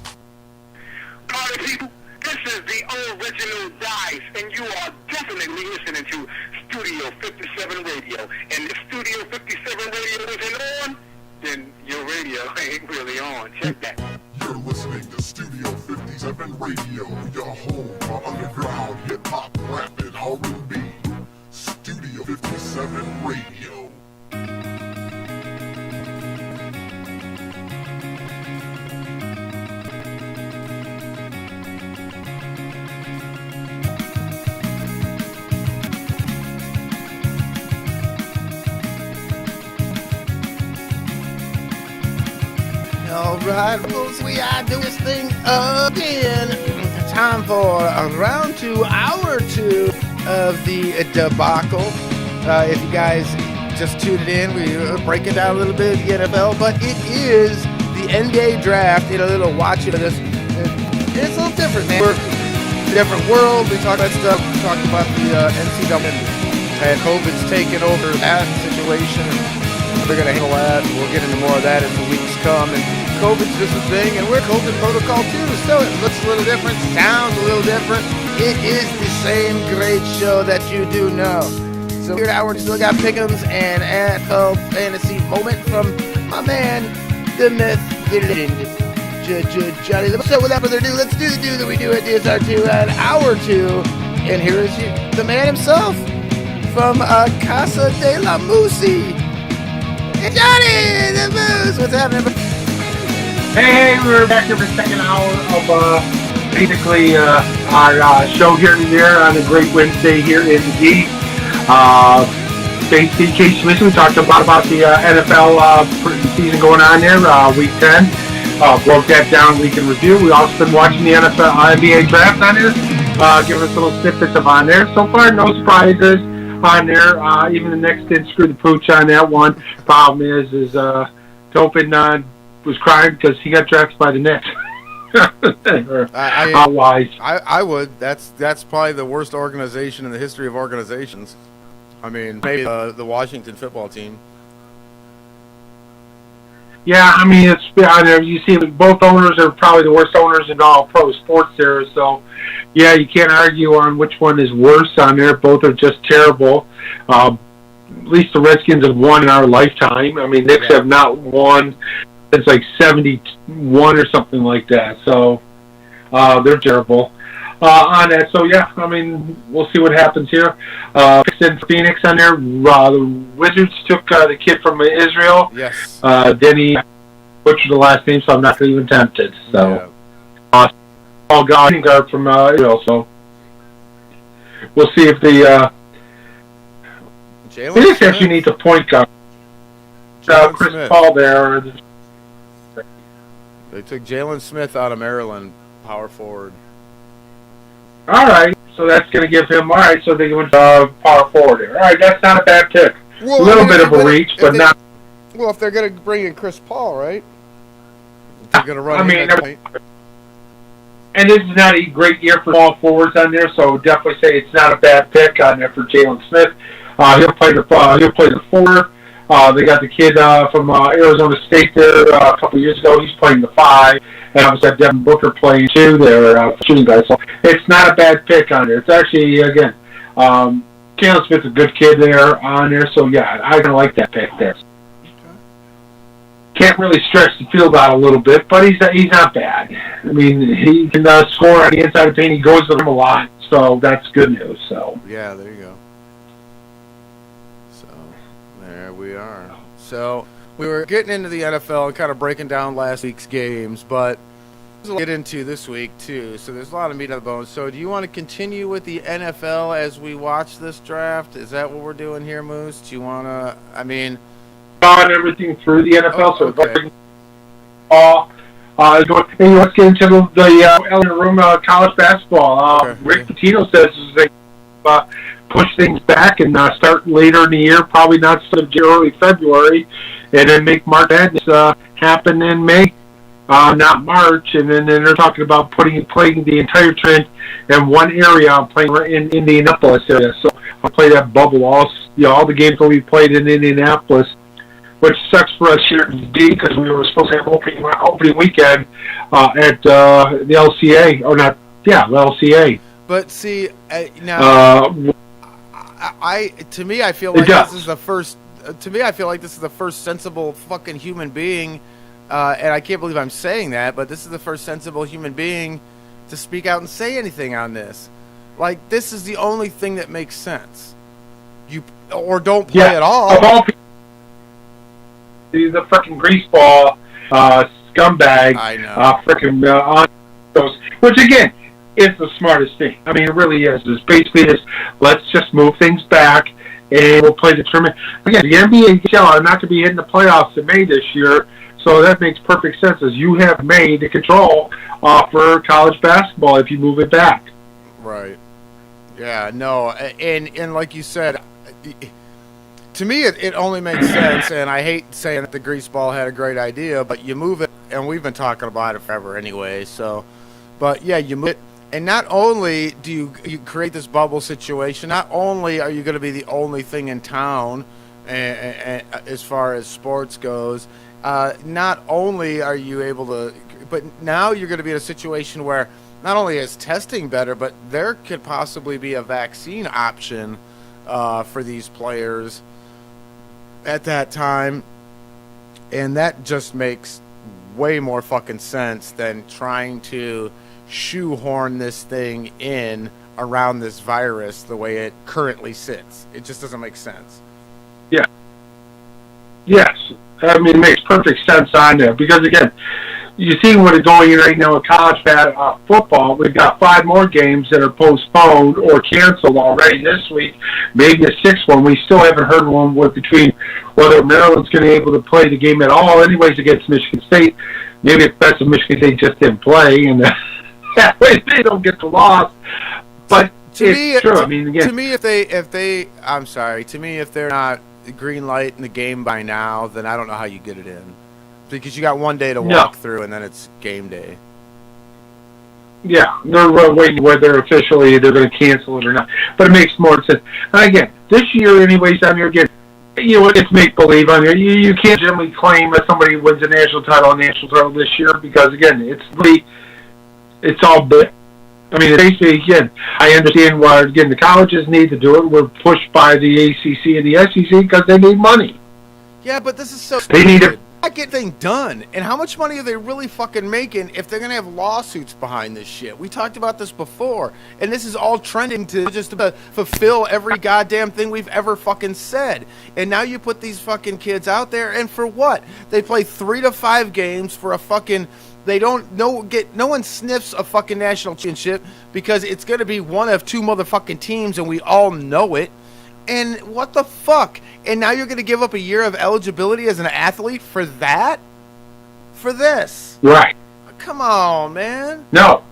Party people, this is the original Dice, and you are definitely listening to Studio 57 Radio. And if Studio 57 Radio isn't on, then your radio ain't really on. Check that. You're listening to Studio 57 Radio, your home for underground hip-hop, rap, and R&B. Studio 57 Radio. Alright, folks, we are doing this thing again. Time for a round 2, hour 2 of the debacle. If you guys just tuned in, we break it down a little bit, the NFL, but it is the NBA draft in a little watch of this. It's a little different, man. We're in a different world. We talk about stuff. We talk about the NCAA and COVID's taken over that situation. They're going to handle that. We'll get into more of that as the weeks come. And COVID's just a thing, and we're COVID protocol too. So it looks a little different, sounds a little different. It is the same great show that you do know. So here at we still got pick'ems and NFL fantasy moment from my man, the myth, the legend, Johnny. So without further ado, let's do the do that we do at DSR2 at hour 2. And here is the man himself from Casa de la Musi. Johnny, the Moose, what's happening? Hey, we're back here for the second hour of basically our show here and there on a great Wednesday here in the D. Basically, in case you missed, we talked about the NFL season going on there, week 10. Broke that down, week in review. We also been watching the NBA draft on there, giving us little snippets of on there. So far, no surprises on there. Even the next didn't screw the pooch on that one. Problem is Topin was crying because he got drafted by the Knicks. I would. That's probably the worst organization in the history of organizations. I mean, maybe the Washington football team. Yeah, I mean, it's on there. You see, both owners are probably the worst owners in all pro sports there. So, yeah, you can't argue on which one is worse on there. Both are just terrible. At least the Redskins have won in our lifetime. I mean, Knicks have not won since like 71 or something like that. So, they're terrible on that. So, yeah, I mean, we'll see what happens here. In Phoenix on there, the Wizards took the kid from Israel. Yes. Denny butchered the last name, so I'm not even tempted. So, all guard from Israel. So, we'll see if the Phoenix actually needs a point guard. Chris Smith. Paul there. They took Jalen Smith out of Maryland, power forward. All right, so that's going to give him. All right, so they went power forward there. All right, that's not a bad pick. Well, a little bit of a reach, but not. Well, if they're going to bring in Chris Paul, right? They're going to run. And this is not a great year for all forwards on there, so definitely say it's not a bad pick on there for Jalen Smith. He'll play the 4 They got the kid from Arizona State there a couple years ago. He's playing the 5. And obviously have Devin Booker playing 2 there, shooting guys. So it's not a bad pick on there. It's actually, again, Jalen Smith's a good kid there on there. So, yeah, I kind of like that pick there. Can't really stretch the field out a little bit, but he's not bad. I mean, he can score on the inside of the paint. He goes to them a lot, so that's good news. So yeah, there you go. So there we are. So we were getting into the NFL and kind of breaking down last week's games, but we'll get into this week too. So there's a lot of meat on the bones. So do you want to continue with the NFL as we watch this draft? Is that what we're doing here, Moose? Do you want to? I mean. On everything through the NFL, so okay. Let's get into the elevator room college basketball. Okay. Rick Pitino says they push things back and start later in the year, probably not until early February, and then make March Madness happen in May, not March. And then they're talking about playing the entire trend in one area, playing in Indianapolis area. So I'll play that bubble. All the games will be played in Indianapolis, which sucks for us here in D because we were supposed to have opening weekend at the LCA, or not? Yeah, the LCA. But see, now, to me, I feel like this is the first. To me, I feel like this is the first sensible fucking human being, and I can't believe I'm saying that, but this is the first sensible human being to speak out and say anything on this. Like, this is the only thing that makes sense. Or don't play at all. Of all people, he's a freaking greaseball scumbag. I know. On those, which again is the smartest thing. I mean, it really is. It's basically this. Let's just move things back, and we'll play the tournament again. The NBA are not going to be hitting the playoffs in May this year, so that makes perfect sense. As you have May to control for college basketball if you move it back. Right. Yeah. No. And like you said. To me, it only makes sense, and I hate saying that the greaseball had a great idea, but you move it, and we've been talking about it forever anyway, so, but yeah, you move it, and not only do you create this bubble situation, not only are you going to be the only thing in town as far as sports goes, not only are you able to, but now you're going to be in a situation where not only is testing better, but there could possibly be a vaccine option for these players at that time, and that just makes way more fucking sense than trying to shoehorn this thing in around this virus the way it currently sits. It just doesn't make sense. Yeah. Yes. I mean, it makes perfect sense on there because, again, you see what is going in right now with college football. We've got 5 more games that are postponed or canceled already this week, maybe a 6th one. We still haven't heard one between whether Maryland's going to be able to play the game at all anyways against Michigan State. Maybe it's best if Michigan State just didn't play, and that way they don't get the loss. But it's true. I mean, again, to me, if they're not green light in the game by now, then I don't know how you get it in. Because you got one day to walk through, and then it's game day. Yeah, they're waiting whether officially they're going to cancel it or not. But it makes more sense. And again, this year, anyways, down here again, it's make believe on here. You can't generally claim that somebody wins a national title this year because again, it's all bit. I mean, basically, again, I understand why again the colleges need to do it. We're pushed by the ACC and the SEC because they need money. Yeah, but this is so. They need it. Not get thing done. And how much money are they really fucking making if they're gonna have lawsuits behind this shit? We talked about this before, and this is all trending to just fulfill every goddamn thing we've ever fucking said. And now you put these fucking kids out there, and for what? They play 3 to 5 games for a fucking. No one sniffs a fucking national championship because it's gonna be one of 2 motherfucking teams, and we all know it. And what the fuck? And now you're going to give up a year of eligibility as an athlete for that? For this? Right. Come on, man. No.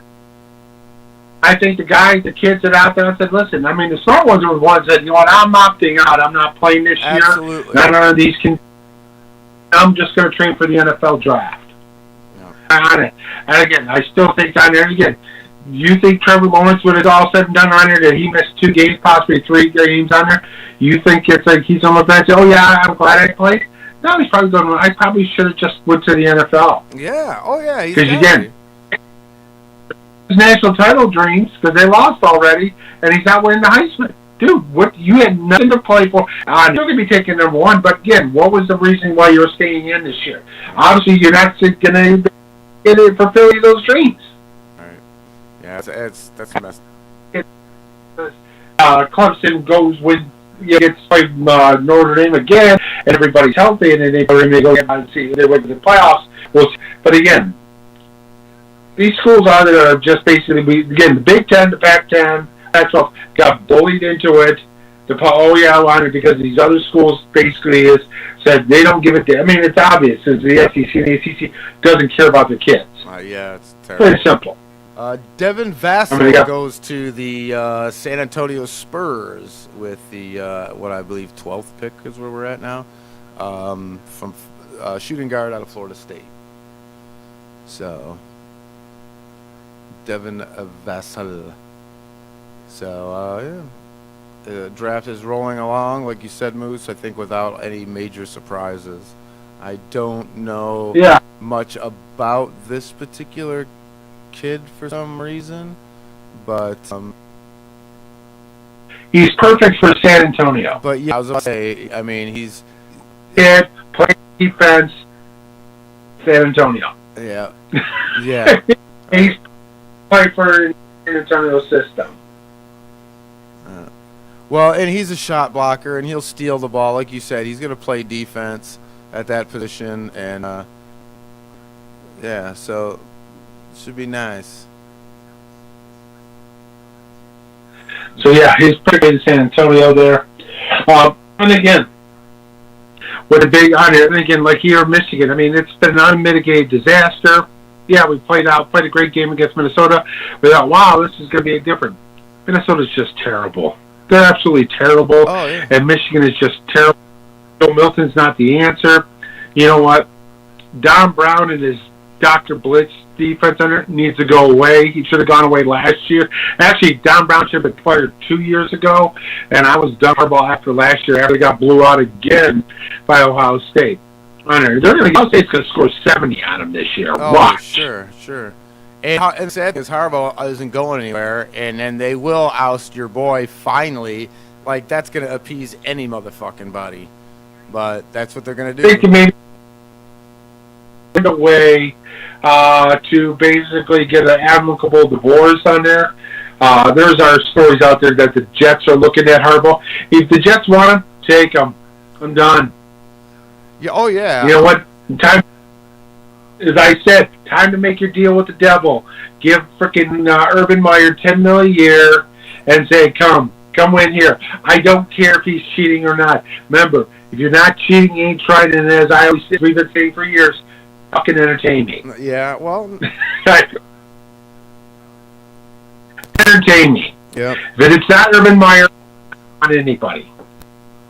I think the kids that out there and said, listen, I mean, the smart ones are the ones that, I'm opting out. I'm not playing this year. Absolutely. None of these I'm just going to train for the NFL draft. Yeah. And again, I still think on there, again, You think Trevor Lawrence, when it's all said and done on here, that he missed 2 games, possibly 3 games on there? You think it's like he's on the bench? Oh yeah, I'm glad I played. No, he's probably going. I probably should have just went to the NFL. Yeah. Oh yeah. Because again, his national title dreams, because they lost already, and he's not winning the Heisman. Dude, what, you had nothing to play for. You're going to be taking number 1, but again, what was the reason why you were staying in this year? Obviously, you're not going to fulfill those dreams. All right. Yeah, that's a mess. Clemson goes with, gets played Notre Dame again, and everybody's healthy, and then they go and see they went to the playoffs. But again, these schools are that are just basically, again, the Big Ten, the Pac-10, Pac-12 got bullied into it. Because these other schools basically said they don't give it to. I mean, it's obvious since the SEC and the ACC doesn't care about their kids. Yeah, it's terrible. Pretty simple. Devin Vassell goes to the San Antonio Spurs with the what I believe 12th pick is where we're at now, from shooting guard out of Florida State. So Devin Vassell. So yeah. The draft is rolling along, like you said, Moose, I think without any major surprises. I don't know much about this particular kid for some reason, but he's perfect for San Antonio. But yeah, I was going to say, I mean, he's kid, play defense, San Antonio. Yeah. Yeah. He's playing for San Antonio system. Well, and he's a shot blocker, and he'll steal the ball. Like you said, he's going to play defense at that position, and, yeah, so it should be nice. So, yeah, he's pretty good in San Antonio there. And again, with a big on here, and again, like here in Michigan, I mean, it's been an unmitigated disaster. Yeah, we played a great game against Minnesota. We thought, wow, this is going to be different. Minnesota's just terrible. They're absolutely terrible, and Michigan is just terrible. Joe Milton's not the answer. You know what? Don Brown and his Dr. Blitz defense under needs to go away. He should have gone away last year. Actually, Don Brown should have been fired 2 years ago, and I was done Harbaugh after last year after they got blew out again by Ohio State. Ohio State's going to score 70 on them this year. Oh, watch. Sure. And sad because Harbaugh isn't going anywhere, and then they will oust your boy finally. Like, that's going to appease any motherfucking body. But that's what they're going to do. They can maybe find a way to basically get an amicable divorce on there. There's our stories out there that the Jets are looking at Harbaugh. If the Jets want him, take him. I'm done. Yeah. Oh, yeah. You know what? Time. As I said, time to make your deal with the devil. Give frickin' Urban Meyer $10 million a year and say, come win here. I don't care if he's cheating or not. Remember, if you're not cheating, you ain't trying. And as I always say, we've been saying for years, fucking entertain me. Yeah, well. Entertain me. Yep. If it's not Urban Meyer, not anybody.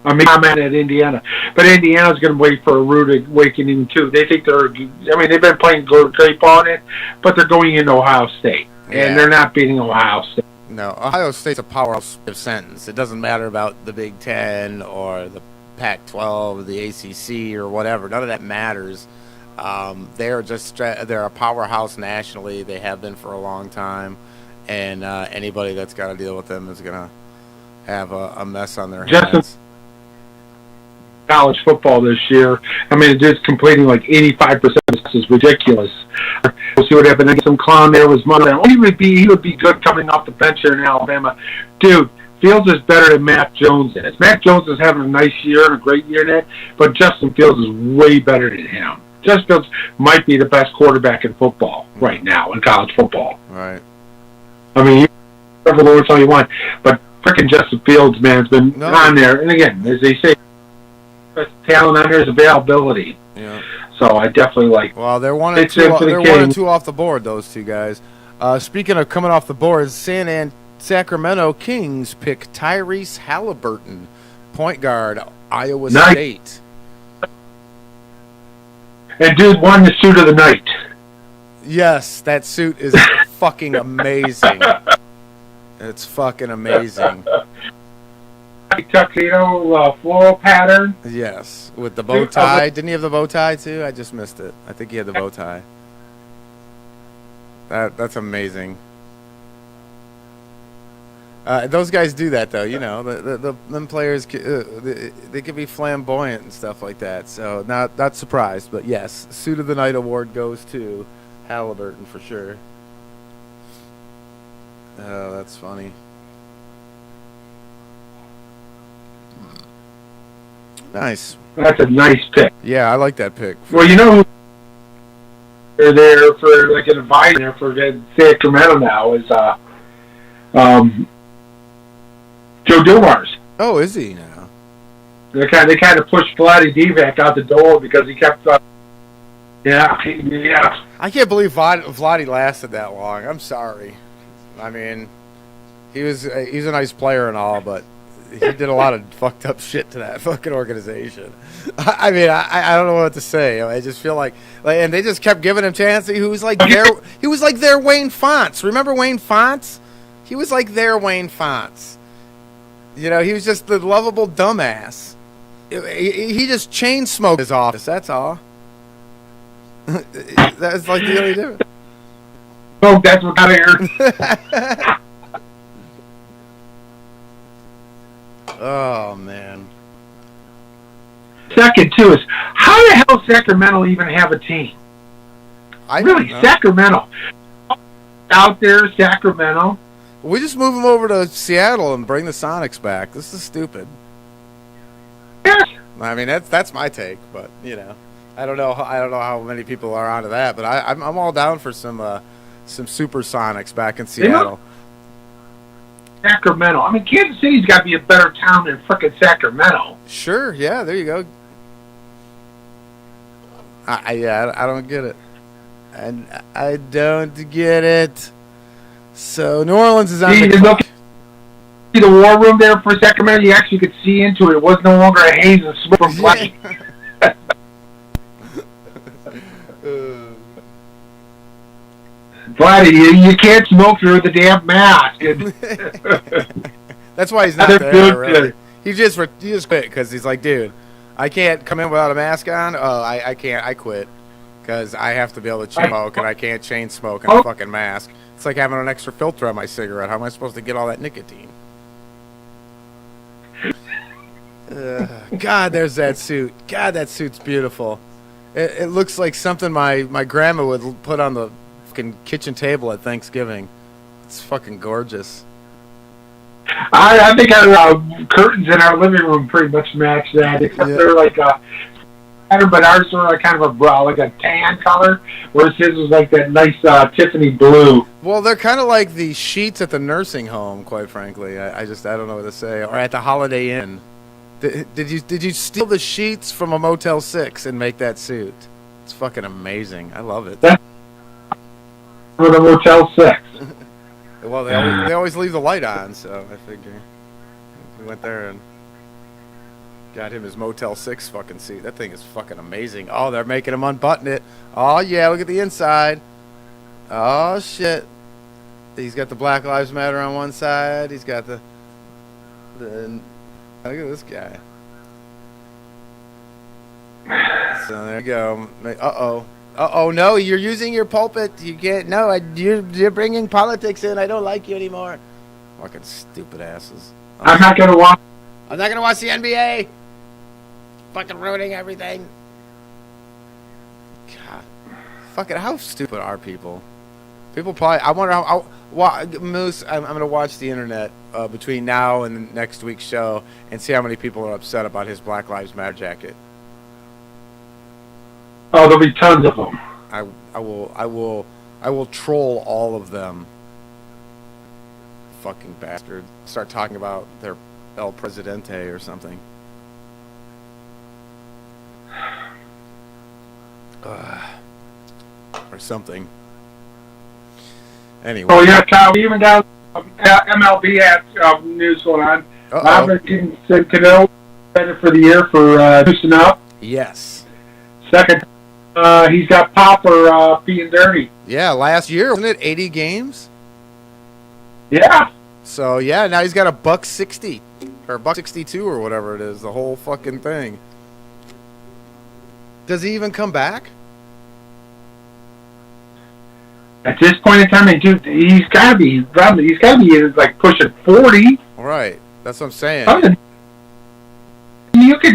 I mean, I'm at Indiana. But Indiana's going to wait for a rude awakening, too. They think they've been playing great ball in it, but they're going into Ohio State. And they're not beating Ohio State. No, Ohio State's a powerhouse sentence. It doesn't matter about the Big Ten or the Pac-12 or the ACC or whatever. None of that matters. They're a powerhouse nationally. They have been for a long time. And anybody that's got to deal with them is going to have a mess on their hands. College football this year. I mean, just completing like 85% of this is ridiculous. We'll see what happens. Some clown there was Monday. He would be good coming off the bench here in Alabama. Dude, Fields is better than Mac Jones is. Mac Jones is having a nice year and a great year in it, but Justin Fields is way better than him. Justin Fields might be the best quarterback in football right now, in college football. Right. I mean, whatever the words all you want, but freaking Justin Fields, man, has been on there. And again, as they say, talent on there is availability. Yeah. So I definitely like. Well, they're one and two off the board. Those two guys. Speaking of coming off the board, Sacramento Kings pick Tyrese Halliburton, point guard, Iowa State. And dude won the suit of the night. Yes, that suit is fucking amazing. It's fucking amazing. Tuxedo floral pattern. Yes, with the bow tie. Didn't he have the bow tie too? I just missed it. I think he had the bow tie. That's amazing. Those guys do that though, you know. Them players, they can be flamboyant and stuff like that. So not surprised, but yes, Suit of the Night award goes to Halliburton for sure. Oh, that's funny. Nice. That's a nice pick. Yeah, I like that pick. Well, you know, they're there for like an advisor for Sacramento now is Joe Dumars. Oh, is he now? They kind of pushed Vladdy Divac out the door because he kept. Yeah. I can't believe Vladdy lasted that long. I'm sorry. I mean, he's a nice player and all, but he did a lot of fucked up shit to that fucking organization. I mean, I don't know what to say. I just feel like, and they just kept giving him chances. He was like their Wayne Fonts. Remember Wayne Fonts? He was like their Wayne Fonts. You know, he was just the lovable dumbass. He just chain smoked his office. That's all. That's like the only difference. Oh, that's what got here. Oh man. Second too is how the hell Sacramento even have a team? Sacramento out there, Sacramento. We just move them over to Seattle and bring the Sonics back. This is stupid. Yes. I mean that's my take, but you know, I don't know how many people are onto that, but I'm all down for some Supersonics back in Seattle. Sacramento. I mean, Kansas City's got to be a better town than frickin' Sacramento. Sure. Yeah. There you go. I don't get it. And I don't get it. So New Orleans is on the See the war room there for Sacramento? You actually could see into it. It was no longer a haze of smoke from Black. Vladdy, you can't smoke through the damn mask. That's why he's not there, really. He just quit because he's like, dude, I can't come in without a mask on. Oh, I can't. I quit because I have to be able to smoke and I can't chain smoke in a fucking mask. It's like having an extra filter on my cigarette. How am I supposed to get all that nicotine? God, there's that suit. God, that suit's beautiful. It looks like something my grandma would put on the fucking kitchen table at Thanksgiving. It's fucking gorgeous. I think our curtains in our living room pretty much match that, except they're like a pattern, but ours are kind of like a tan color, whereas his was like that nice Tiffany blue. Well, they're kind of like the sheets at the nursing home, quite frankly. I don't know what to say. Or at the Holiday Inn. Did you steal the sheets from a Motel 6 and make that suit? It's fucking amazing. I love it. That's for the Motel 6. Well, they always leave the light on, so I figure we went there and got him his Motel 6 fucking suit. That thing is fucking amazing. Oh, they're making him unbutton it. Oh, yeah, look at the inside. Oh, shit. He's got the Black Lives Matter on one side. He's got the look at this guy. So there you go. Uh-oh, no, you're using your pulpit. You can't. No, you're bringing politics in. I don't like you anymore. Fucking stupid asses. I'm not going to watch. I'm not going to watch the NBA. Fucking ruining everything. God. Fucking, how stupid are people? People probably, I wonder how, Moose, I'm going to watch the internet between now and next week's show and see how many people are upset about his Black Lives Matter jacket. Oh, there'll be tons of them. I will troll all of them. Fucking bastard. Start talking about their El Presidente or something. Or something. Anyway. Oh yeah, Kyle. We even got MLB news going on. Robinson Cano better for the year for loosen up. Yes. Second He's got pop for being dirty. Yeah, last year, wasn't it 80 games? Yeah. So, yeah, now he's got a $160 or $162 or whatever it is, the whole fucking thing. Does he even come back? At this point in time, dude, he's got to be like pushing 40. Right, that's what I'm saying. You can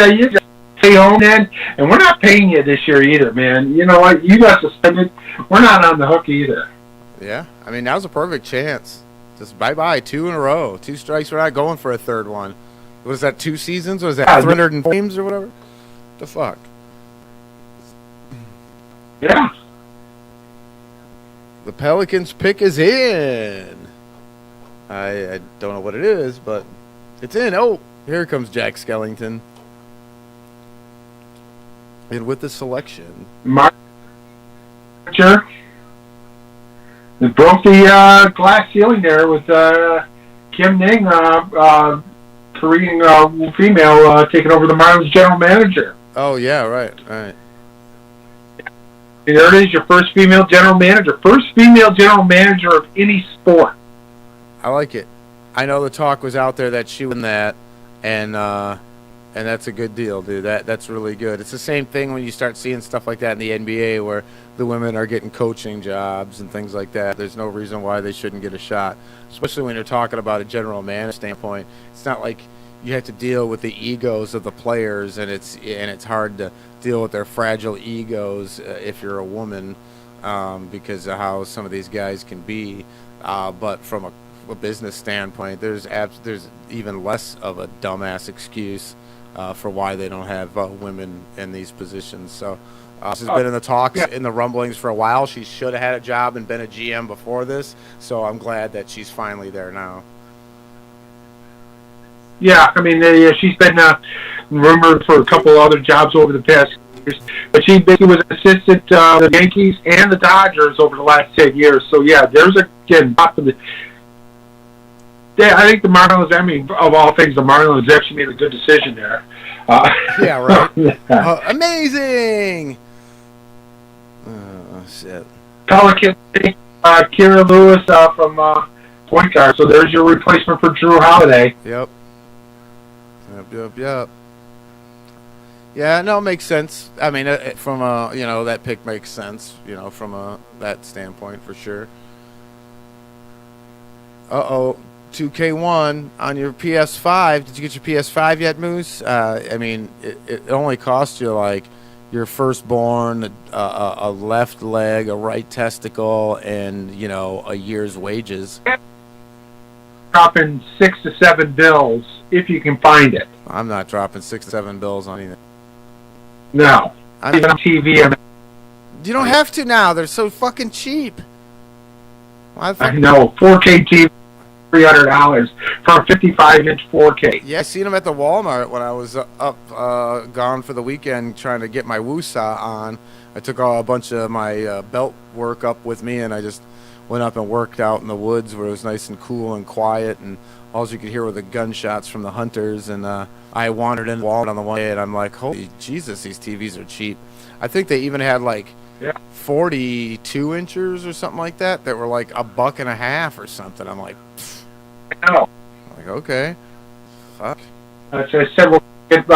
stay home, man, and we're not paying you this year either, man. You know what? You got suspended. We're not on the hook either. Yeah, I mean, now's a perfect chance. Just bye-bye, 2 in a row. 2 strikes, we're not going for a third one. Was that 2 seasons? Was that 300 games or whatever? The fuck? Yeah. The Pelicans pick is in. I don't know what it is, but it's in. Oh, here comes Jack Skellington. And with the selection. Sure. It broke the glass ceiling there with Kim Ning, Korean female, taking over the Marlins general manager. Oh, yeah, right. And there it is, your first female general manager. First female general manager of any sport. I like it. I know the talk was out there that she won that, and that's a good deal, dude. That's really good. It's the same thing when you start seeing stuff like that in the NBA where the women are getting coaching jobs and things like that. There's no reason why they shouldn't get a shot, especially when you're talking about a general manager standpoint. It's not like you have to deal with the egos of the players, and it's hard to deal with their fragile egos if you're a woman because of how some of these guys can be. But from a business standpoint, there's even less of a dumbass excuse for why they don't have women in these positions. So this has been in the talks, in the rumblings for a while. She should have had a job and been a GM before this, so I'm glad that she's finally there now. Yeah, I mean, she's been rumored for a couple other jobs over the past years, but she basically was an assistant to the Yankees and the Dodgers over the last 10 years. So, yeah, there's top of the... Yeah, I think the Marlins, I mean, of all things, the Marlins actually made a good decision there. Yeah, right. Amazing! Oh, shit. Pelicans, Kira Lewis from point guard. So there's your replacement for Drew Holiday. Yep. Yeah, no, it makes sense. I mean, from that pick makes sense, from that standpoint for sure. 2K1 on your PS5. Did you get your PS5 yet, Moose? I mean, it only cost you like your firstborn, a left leg, a right testicle, and a year's wages. Dropping $6 to $7 bills if you can find it. I'm not dropping $6 to $7 bills on anything. No, even on TV. You don't have to now. They're so fucking cheap. I know. 4K TV. $300 for a 55-inch 4K. Yeah, I seen them at the Walmart when I was gone for the weekend trying to get my woosah on. I took a bunch of my belt work up with me, and I just went up and worked out in the woods where it was nice and cool and quiet, and all you could hear were the gunshots from the hunters. And I wandered in the Walmart on the one day, and I'm like, holy Jesus, these TVs are cheap. I think they even had like 42 inches or something like that were like $1.50 or something. I'm like, no. Like, okay. Fuck. So I said we'll get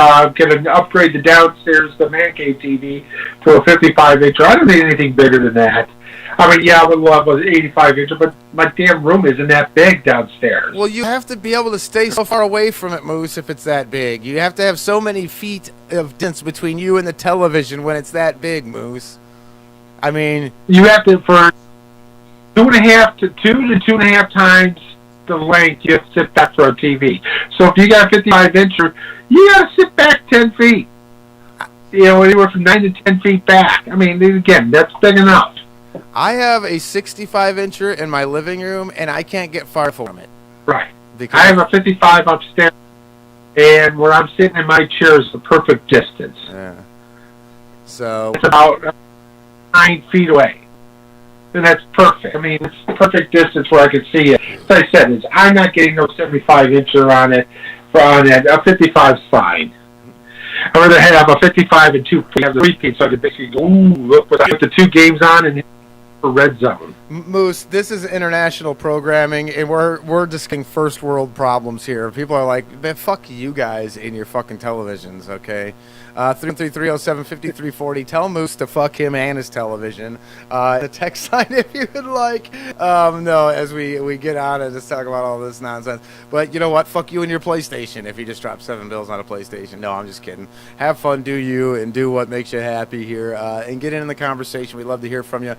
an upgrade the downstairs, the man cave TV, to a 55-inch. I don't need anything bigger than that. I mean, yeah, I would love an 85-inch, but my damn room isn't that big downstairs. Well, you have to be able to stay so far away from it, Moose, if it's that big. You have to have so many feet of distance between you and the television when it's that big, Moose. I mean... You have to, for 2 to 2.5 times the length, you have to sit back for a TV. So if you got a 55-incher, you got to sit back 10 feet. Anywhere from 9 to 10 feet back. I mean, again, that's big enough. I have a 65-incher in my living room, and I can't get far from it. Right. I have a 55 upstairs, and where I'm sitting in my chair is the perfect distance. Yeah. So it's about 9 feet away. And that's perfect. I mean, it's the perfect distance where I can see it. As I said, I'm not getting no 75-incher on it. A 55's fine. I'd rather have a 55 and 2 have the repeat, so I could basically go, ooh, look what I put the 2 games on and for red zone. Moose, this is international programming, and we're discussing first world problems here. People are like, man, fuck you guys in your fucking televisions, okay? 333-307-5340. Tell Moose to fuck him and his television. The text line if you would like. No, as we get on and just talk about all this nonsense. But you know what? Fuck you and your PlayStation if you just drop $7 on a PlayStation. No, I'm just kidding. Have fun, do you, and do what makes you happy here. And get in the conversation. We'd love to hear from you.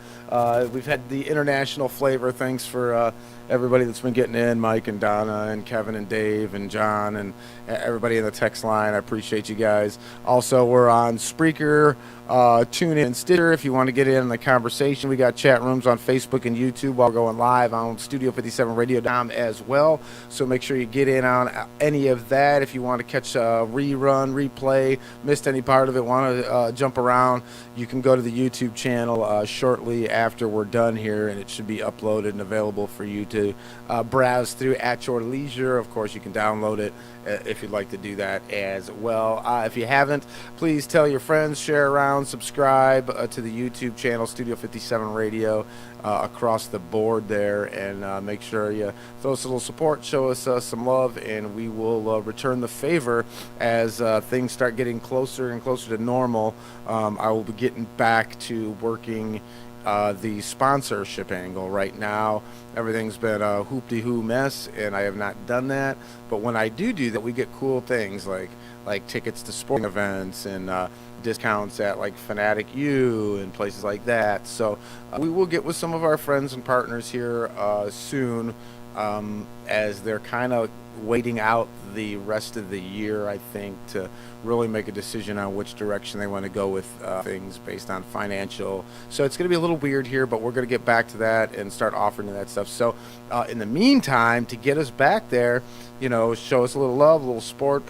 We've had the international flavor. Thanks for everybody that's been getting in, Mike and Donna and Kevin and Dave and John and everybody in the text line. I appreciate you guys. Also, we're on Spreaker, TuneIn, and Stitcher if you want to get in the conversation. We got chat rooms on Facebook and YouTube while going live on Studio57Radio.com as well. So make sure you get in on any of that. If you want to catch a rerun, replay, missed any part of it, want to jump around, you can go to the YouTube channel shortly after we're done here, and it should be uploaded and available for you to browse through at your leisure. Of course, you can download it if you'd like to do that as well. If you haven't, please tell your friends, share around, subscribe to the YouTube channel, Studio 57 Radio, across the board there, and make sure you throw us a little support, show us some love, and we will return the favor as things start getting closer and closer to normal. I will be getting back to working the sponsorship angle. Right now everything's been a hoop-de-hoo mess, and I have not done that, but when I do that, we get cool things like tickets to sporting events and discounts at like Fanatic U and places like that. So we will get with some of our friends and partners here soon, as they're kind of waiting out the rest of the year, I think, to really make a decision on which direction they want to go with things based on financial. So it's going to be a little weird here, but we're going to get back to that and start offering that stuff. So in the meantime, to get us back there, show us a little love, a little support,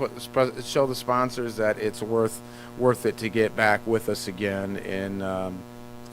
show the sponsors that it's worth it to get back with us again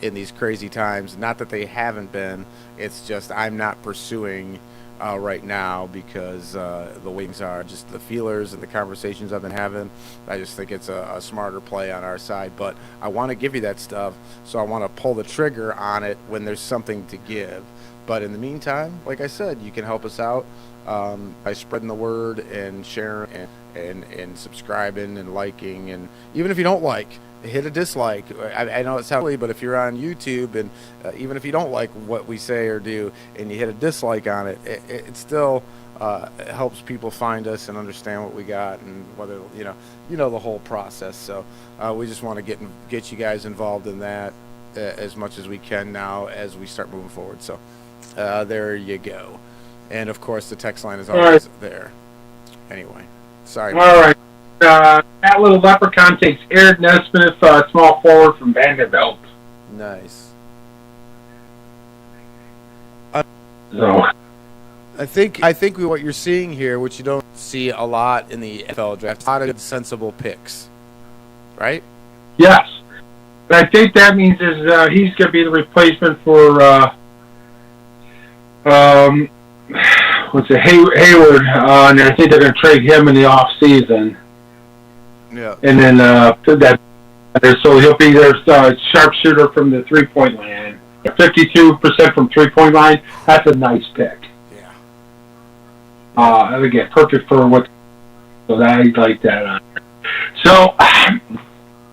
in these crazy times. Not that they haven't been, it's just I'm not pursuing right now because the wings are just the feelers and the conversations I've been having. I just think it's a smarter play on our side, but I want to give you that stuff, so I want to pull the trigger on it when there's something to give. But in the meantime, like I said, you can help us out by spreading the word and sharing and subscribing and liking, and even if you don't like, hit a dislike. I know it's silly, but if you're on YouTube and even if you don't like what we say or do and you hit a dislike on it, it still helps people find us and understand what we got and whether the whole process. So we just want to get you guys involved in that as much as we can now as we start moving forward. So there you go. And of course the text line is always there. Anyway, sorry. All right. That little leprechaun takes Eric Nesmith, small forward from Vanderbilt. Nice. So I think what you're seeing here, which you don't see a lot in the NFL draft, a lot of sensible picks, right? Yes. And I think that means he's going to be the replacement for Hayward, and I think they're going to trade him in the off season. Yeah. And then so he'll be their sharpshooter from the 3-point line. 52% from 3-point line. That's a nice pick. Yeah. Again, perfect for what. So I like that on there. So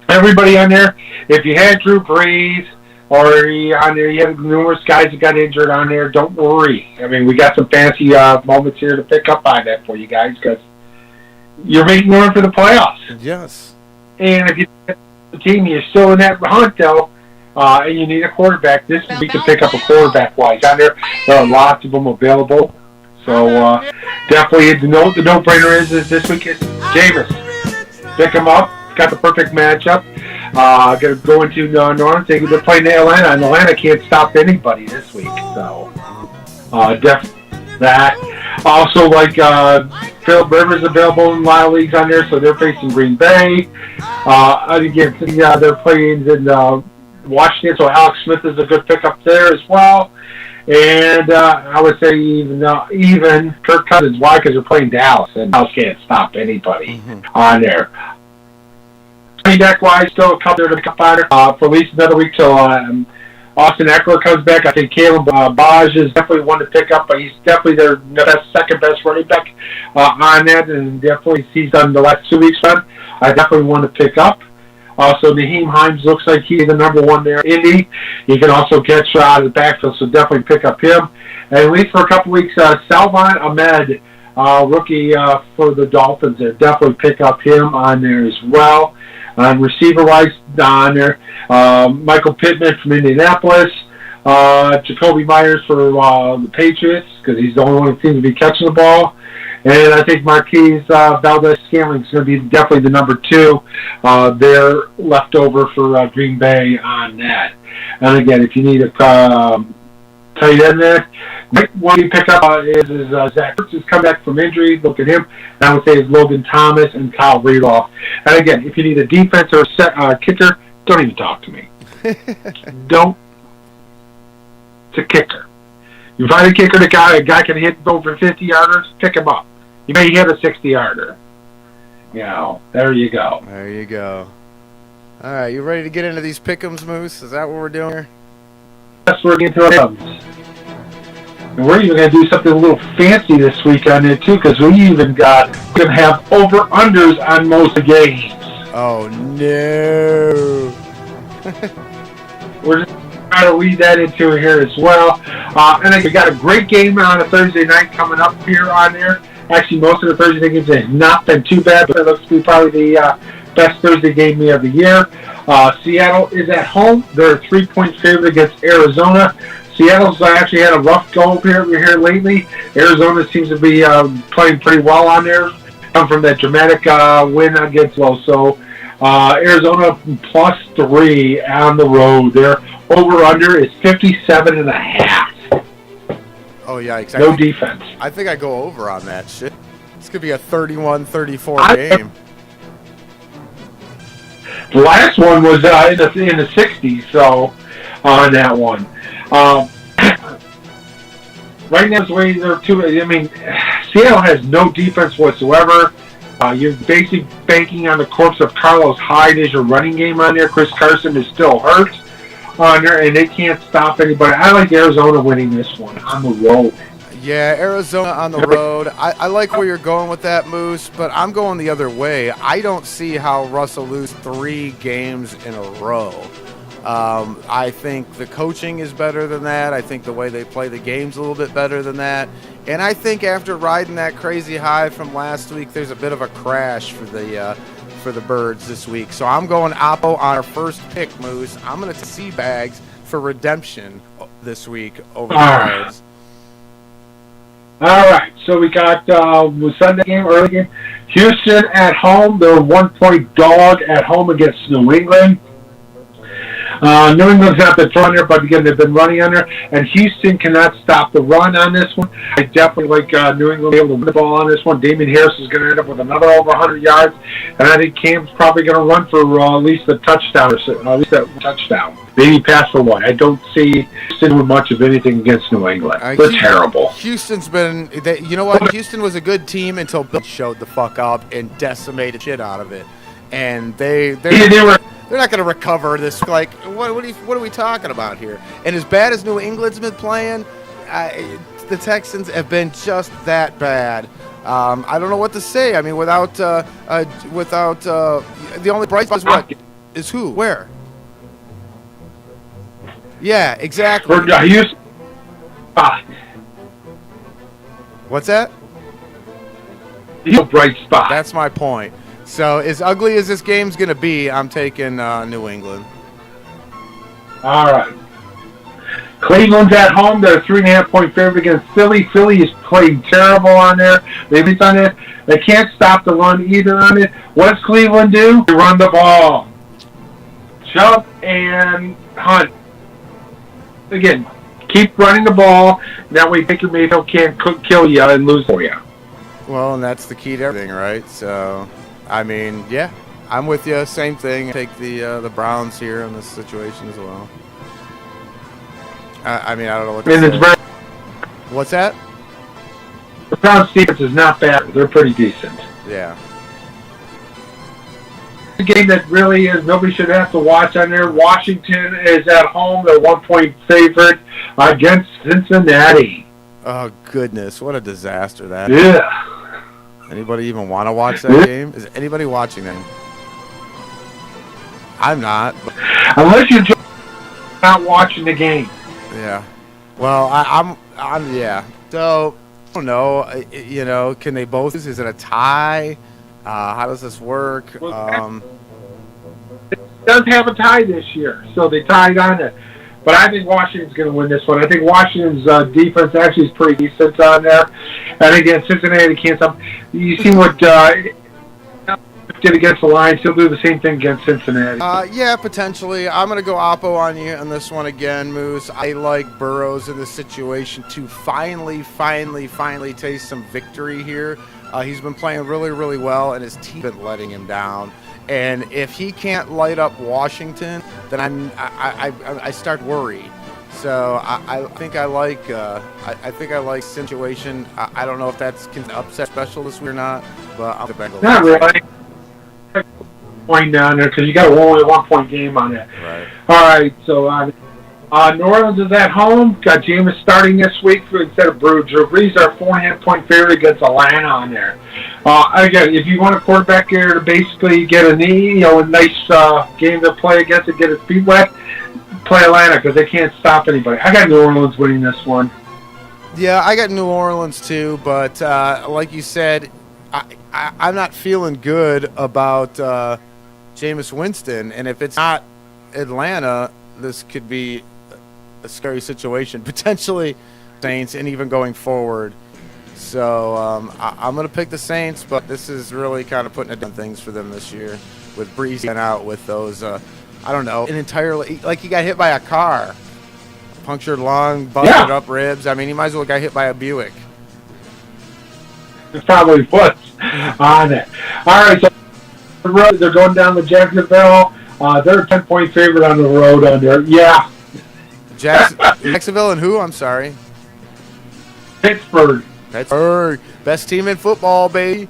everybody on there, if you had Drew Brees or on there, you have numerous guys that got injured on there. Don't worry. I mean, we got some fancy moments here to pick up on that for you guys because you're making room for the playoffs. Yes. And if you the team, you're still in that hunt though, and you need a quarterback. This week to pick up a quarterback wise on there. There are lots of them available. So definitely the no-brainer is this week is Jameis. Pick him up. Got the perfect matchup. Going to go into North. They're playing Atlanta, and Atlanta can't stop anybody this week. So definitely that. Also, like Philip Rivers available in a lot of leagues on there, so they're facing Green Bay. Again, they're playing in Washington, so Alex Smith is a good pickup there as well. And I would say even Kirk Cousins. Why? Because they're playing Dallas, and Dallas can't stop anybody on there. Running back wise, still a couple there to come fighter for at least another week till Austin Eckler comes back. I think Caleb Baj is definitely one to pick up, but he's definitely their second best running back on that, and definitely he's done the last 2 weeks. I definitely want to pick up. Also, Naheem Hines looks like he's the number one there. Indy, he can also catch out of the backfield, so definitely pick up him. And at least for a couple weeks, Salvon Ahmed, rookie for the Dolphins, there. Definitely pick up him on there as well. Receiver-wise, on there, Michael Pittman from Indianapolis, Jacoby Myers for the Patriots, because he's the only one who seems to be catching the ball. And I think Marquise Valdez-Scantling is going to be definitely the number 2 there left over for Green Bay on that. And again, if you need a tight end there, one you pick up is Zach Ertz has come back from injury. Look at him. And I would say is Logan Thomas and Kyle Rudolph. And again, if you need a defense or a kicker, don't even talk to me. Don't. It's a kicker. You find a kicker, a guy can hit over 50-yarders, pick him up. You may hit a 60-yarder. You know, there you go. There you go. All right, you ready to get into these pick'ems, Moose? Is that what we're doing here? Yes, we're getting to our pick'ems. And we're even going to do something a little fancy this week on it, too, because we even going to have over-unders on most of the games. Oh, no. We're just trying to lead that into here as well. And then we got a great game on a Thursday night coming up here on there. Actually, most of the Thursday games have not been too bad, but it looks to be probably the best Thursday game of the year. Seattle is at home. They're a 3-point favorite against Arizona. Seattle's actually had a rough go here lately. Arizona seems to be playing pretty well on there. Come from that dramatic win against Los. So Arizona +3 on the road. Their over-under is 57.5. Oh, yikes. No defense. I think I go over on that shit. This could be a 31-34 game. The last one was in the 60s, so on that one. Right now, the way they're Seattle has no defense whatsoever. You're basically banking on the corpse of Carlos Hyde as your running game on there. Chris Carson is still hurt on there, and they can't stop anybody. I like Arizona winning this one on the road. Yeah, Arizona on the road. I like where you're going with that, Moose, but I'm going the other way. I don't see how Russ will lose 3 games in a row. I think the coaching is better than that. I think the way they play the game's a little bit better than that. And I think after riding that crazy high from last week, there's a bit of a crash for the Birds this week. So I'm going Oppo on our first pick, Moose. I'm going to Seabags for redemption this week over the Birds. All right, so we got Sunday game, early game. Houston at home. They're a 1-point dog at home against New England. New England's not the run there, but again, they've been running on there, and Houston cannot stop the run on this one. I definitely like New England be able to win the ball on this one. Damian Harris is going to end up with another over 100 yards, and I think Cam's probably going to run for at least a touchdown, maybe pass for one. I don't see Houston doing much of anything against New England. They're terrible. Houston's been, you know what? Houston was a good team until Bill showed the fuck up and decimated shit out of it, and they're not going to recover this. Like, what are we talking about here? And as bad as New England's been playing, the Texans have been just that bad. I don't know what to say. I mean, without the only bright spot is what? Is who? Where? Yeah, exactly. What's that? Bright spot. That's my point. So, as ugly as this game's going to be, I'm taking New England. All right. Cleveland's at home. They're a 3.5-point favorite against Philly. Philly is playing terrible on there. They've done it. They can't stop the run either on it. What does Cleveland do? They run the ball. Chubb and Hunt. Again, keep running the ball. That way Baker Mayfield can't kill you and lose for you. Well, and that's the key to everything, right? So, I mean, yeah, I'm with you. Same thing. Take the Browns here in this situation as well. I mean, I don't know what to say. What's that? The Browns defense is not bad. They're pretty decent. Yeah. The game that really is nobody should have to watch on there. Washington is at home. They're 1-point favorite against Cincinnati. Oh, goodness. What a disaster that is. Yeah. Anybody even want to watch that game? Is anybody watching that? I'm not. But Unless you're just not watching the game. yeah. Well, I'm yeah. So, I don't know. You know, can they both? Is it a tie? How does this work? It does have a tie this year, so they tied on it. But I think Washington's going to win this one. I think Washington's defense actually is pretty decent on there. And again, Cincinnati can't stop. You see what did against the Lions. He'll do the same thing against Cincinnati. Yeah, potentially. I'm going to go Oppo on you on this one again, Moose. I like Burrows in this situation to finally taste some victory here. He's been playing really, really well, and his team been letting him down. And if he can't light up Washington, then I start worry. So I think I like situation. I don't know if that's an upset special this week or not, but I'll get back. Not really. Point down there because you got only a 1-point game on it. Right. All right. So New Orleans is at home. Got Jameis starting this week instead of Brew. Drew Brees are 4.5-point favorite against Atlanta on there. Again, if you want a quarterback here to basically get a knee, a nice game to play against and get his feet wet, play Atlanta because they can't stop anybody. I got New Orleans winning this one. Yeah, I got New Orleans too, but like you said, I'm not feeling good about Jameis Winston, and if it's not Atlanta, this could be a scary situation, potentially Saints, and even going forward. So I'm going to pick the Saints, but this is really kind of putting it down things for them this year with Brees getting out with those, I don't know, an entirely, like he got hit by a car, punctured lung, busted up ribs. I mean, he might as well got hit by a Buick. It probably was on it. All right, so the road, they're going down to Jacksonville. They're a 10-point favorite on the road under. Yeah. Jacksonville and who? I'm sorry. Pittsburgh. Pittsburgh. Best team in football, baby.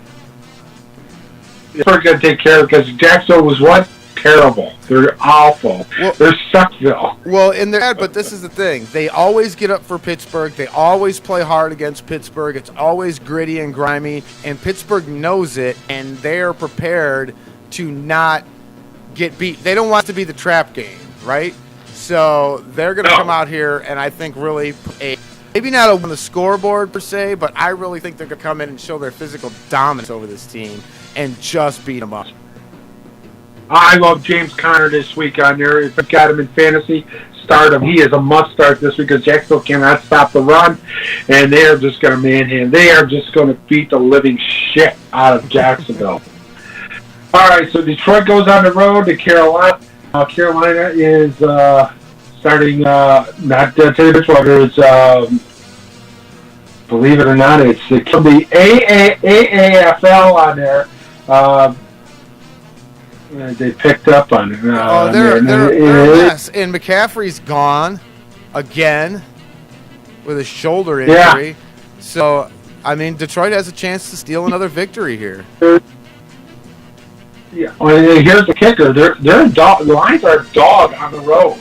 Pittsburgh going to take care of it because Jacksonville was what? Terrible. They're awful. They're Suckville. Well, and they're bad, but this is the thing. They always get up for Pittsburgh. They always play hard against Pittsburgh. It's always gritty and grimy, and Pittsburgh knows it, and they're prepared to not get beat. They don't want it to be the trap game, right? So they're going to come out here and I think really maybe not on the scoreboard per se, but I really think they're going to come in and show their physical dominance over this team and just beat them up. I love James Conner this week on there. If you've got him in fantasy, start him. He is a must-start this week because Jacksonville cannot stop the run, and they are just going to manhandle. They are just going to beat the living shit out of Jacksonville. All right, so Detroit goes on the road to Carolina. Carolina is starting, not Teddy Bridgewater, it's, believe it or not, it's the AAFL on there. They picked up on it. They're a mess. And McCaffrey's gone again with a shoulder injury. Yeah. So, I mean, Detroit has a chance to steal another victory here. Yeah. Well, here's the kicker. The Lions are a dog on the road.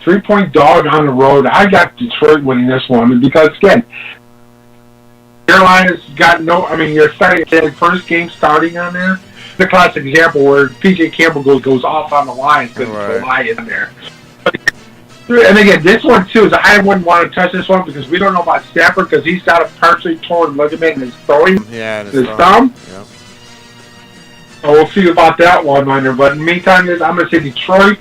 3-point dog on the road. I got Detroit winning this one because, again, Carolina's got you're starting the first game starting on there. The classic example where P.J. Campbell goes off on the line because there's a lie in there. And again, this one too is I wouldn't want to touch this one because we don't know about Stafford because he's got a partially torn ligament in his throwing, his thumb. Yeah. So we'll see about that one on there. But in the meantime, I'm going to say Detroit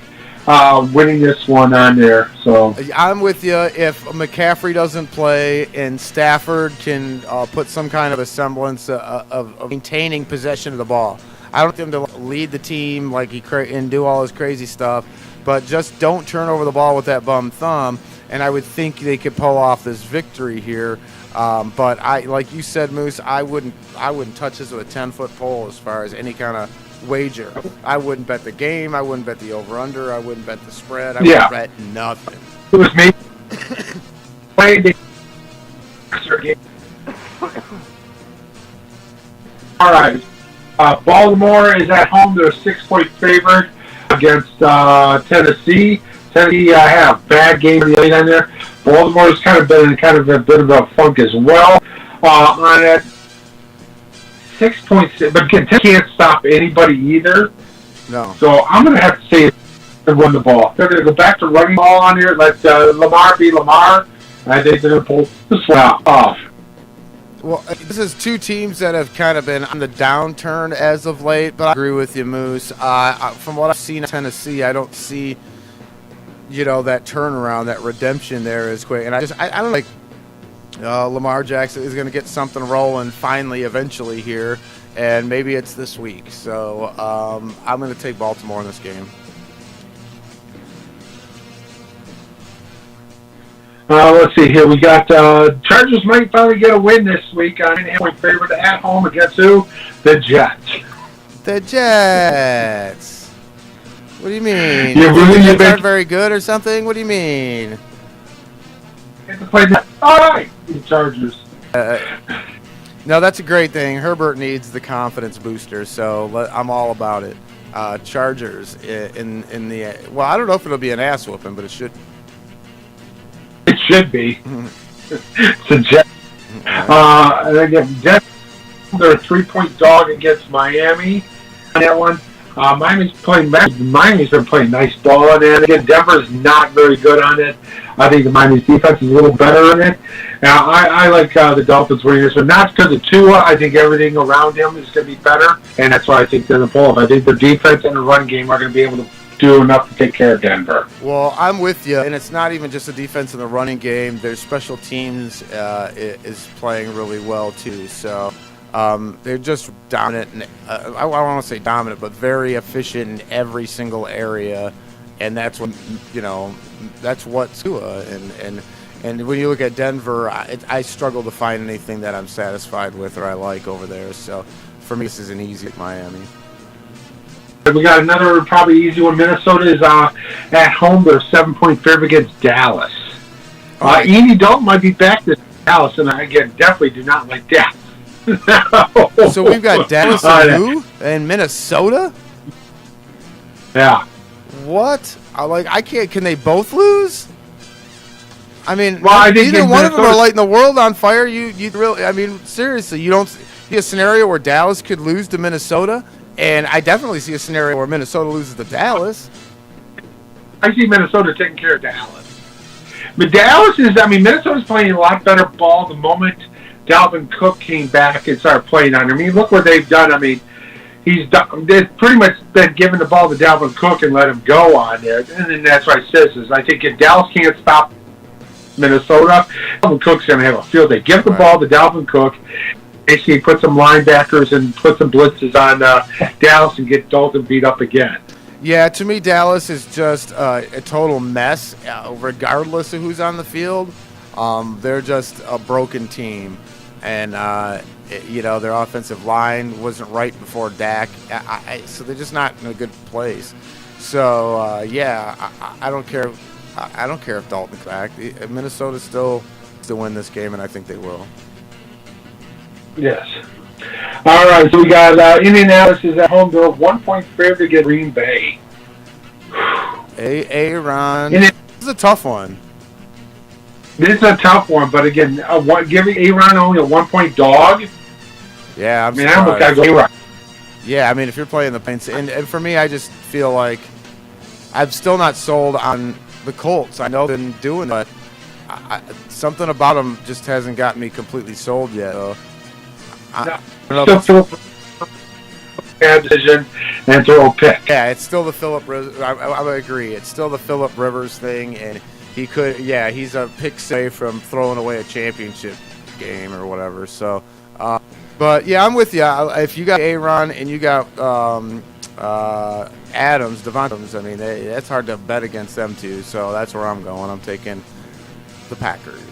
winning this one on there. So I'm with you. If McCaffrey doesn't play and Stafford can put some kind of a semblance of maintaining possession of the ball. I don't want him to lead the team like and do all his crazy stuff, but just don't turn over the ball with that bum thumb. And I would think they could pull off this victory here. But like you said, Moose, I wouldn't touch this with a 10-foot pole as far as any kind of wager. I wouldn't bet the game. I wouldn't bet the over/under. I wouldn't bet the spread. I wouldn't bet nothing. It was me. All right. Baltimore is at home. They're a 6-point favorite against Tennessee. Tennessee had a bad game the other night there. Baltimore's kind of been in a bit of a funk as well. On that 6.6, but Kentucky can't stop anybody either. No. So I'm going to have to say to run the ball. They're going to go back to running ball on here. Let Lamar be Lamar. I think they're going to pull this one off. Well, this is two teams that have kind of been on the downturn as of late, but I agree with you, Moose. From what I've seen in Tennessee, I don't see, that turnaround, that redemption there is quick. And I don't like Lamar Jackson is going to get something rolling finally, eventually here, and maybe it's this week. So I'm going to take Baltimore in this game. Let's see here. We got Chargers might finally get a win this week. I'm an 8-point favorite at home against who? The Jets. The Jets. What do you mean? Yeah, the Jets aren't very good or something? What do you mean? Get to play all right, the Chargers. No, that's a great thing. Herbert needs the confidence booster, so I'm all about it. Chargers in the well, I don't know if it'll be an ass whooping, but it should. It should be. It's a Jets. And again, Jets, they're a 3-point dog against Miami. On that one, Miami's been playing nice ball on it. Again, Denver's not very good on it. I think the Miami's defense is a little better on it. Now, I like the Dolphins winning this one. Not because of Tua. I think everything around him is going to be better, and that's why I think they're going to pull off. I think their defense and the run game are going to be able to do enough to take care of Denver. Well, I'm with you, and it's not even just the defense in the running game. Their special teams is playing really well, too. So they're just dominant. I don't want to say dominant, but very efficient in every single area, and that's what, that's what's Tua. And when you look at Denver, I struggle to find anything that I'm satisfied with or I like over there. So for me, this is an easy at Miami. We got another probably easy one. Minnesota is at home. They're a 7-point favorite against Dallas. Andy Dalton might be back to Dallas, and I again definitely do not like that. No. So we've got Dallas and who? And Minnesota? Yeah. What? I can't. Can they both lose? I mean, well, I think either one of them are lighting the world on fire. You really? I mean, seriously, you don't see a scenario where Dallas could lose to Minnesota? And I definitely see a scenario where Minnesota loses to Dallas. I see Minnesota taking care of Dallas. But Minnesota's playing a lot better ball the moment Dalvin Cook came back and started playing on him. I mean, look what they've done. I mean, they've pretty much been giving the ball to Dalvin Cook and let him go on there. And then that's why I says is I think if Dallas can't stop Minnesota, Dalvin Cook's going to have a field day. Give the ball to Dalvin Cook. Basically, put some linebackers and put some blitzes on Dallas and get Dalton beat up again. Yeah, to me, Dallas is just a total mess, regardless of who's on the field. They're just a broken team. And, their offensive line wasn't right before Dak. So they're just not in a good place. So, I don't care. I don't care if Dalton's back. Minnesota still win this game, and I think they will. Yes. All right, so we got Indianapolis is at home. They're a 1-point favorite against Green Bay. Aaron. This is a tough one. This is a tough one, but again, giving Aaron only a 1-point dog? Yeah, I almost got to go Aaron. Yeah, I mean, if you're playing the Plains, and for me, I just feel like I'm still not sold on the Colts. I know they've been doing it, but something about them just hasn't got me completely sold yet. So still bad decision and throw a pick. Yeah, it's still the Phillip Rivers. I would agree. It's still the Phillip Rivers thing, and he could. Yeah, he's a pick away from throwing away a championship game or whatever. So, but yeah, I'm with you. If you got Aaron and you got Adams, Devontae Adams, I mean, that's hard to bet against them too. So that's where I'm going. I'm taking the Packers.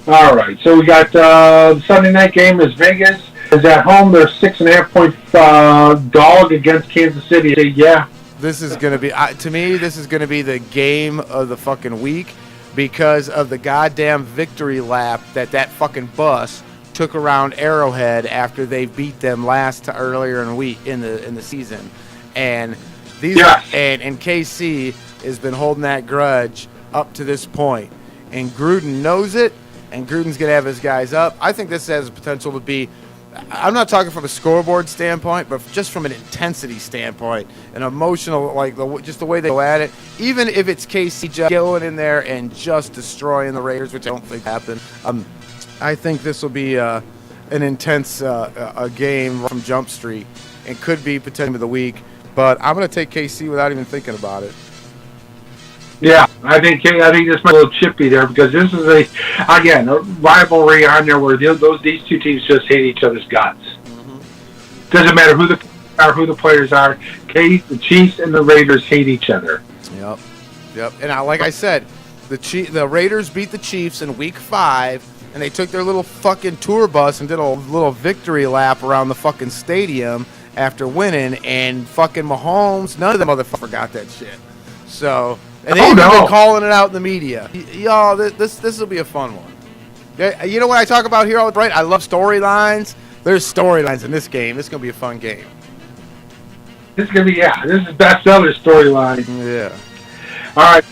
All right, so we got the Sunday night game is Vegas is at home. They're 6.5-point dog against Kansas City. Yeah, this is going to be to me. This is going to be the game of the fucking week because of the goddamn victory lap that fucking bus took around Arrowhead after they beat them earlier in the season, and these and KC has been holding that grudge up to this point, and Gruden knows it, and Gruden's gonna have his guys up. I think this has the potential to be. I'm not talking from a scoreboard standpoint, but just from an intensity standpoint, an emotional, like just the way they go at it. Even if it's KC just going in there and just destroying the Raiders, which I don't think happened. I think this will be an intense a game from Jump Street, and could be potentially of the week. But I'm going to take KC without even thinking about it. Yeah, I think this might be a little chippy there, because this is a rivalry on there where these two teams just hate each other's guts. Mm-hmm. Doesn't matter who the players are. The Chiefs and the Raiders hate each other. Yep. And like I said, the Raiders beat the Chiefs in Week 5, and they took their little fucking tour bus and did a little victory lap around the fucking stadium after winning. And fucking Mahomes, none of them motherfuckers got that shit. So. And they've been calling it out in the media. Y'all, this will be a fun one. You know what I talk about here all the time? I love storylines. There's storylines in this game. This is going to be a fun game. This is going to be, this is bestseller storyline. Yeah. All right.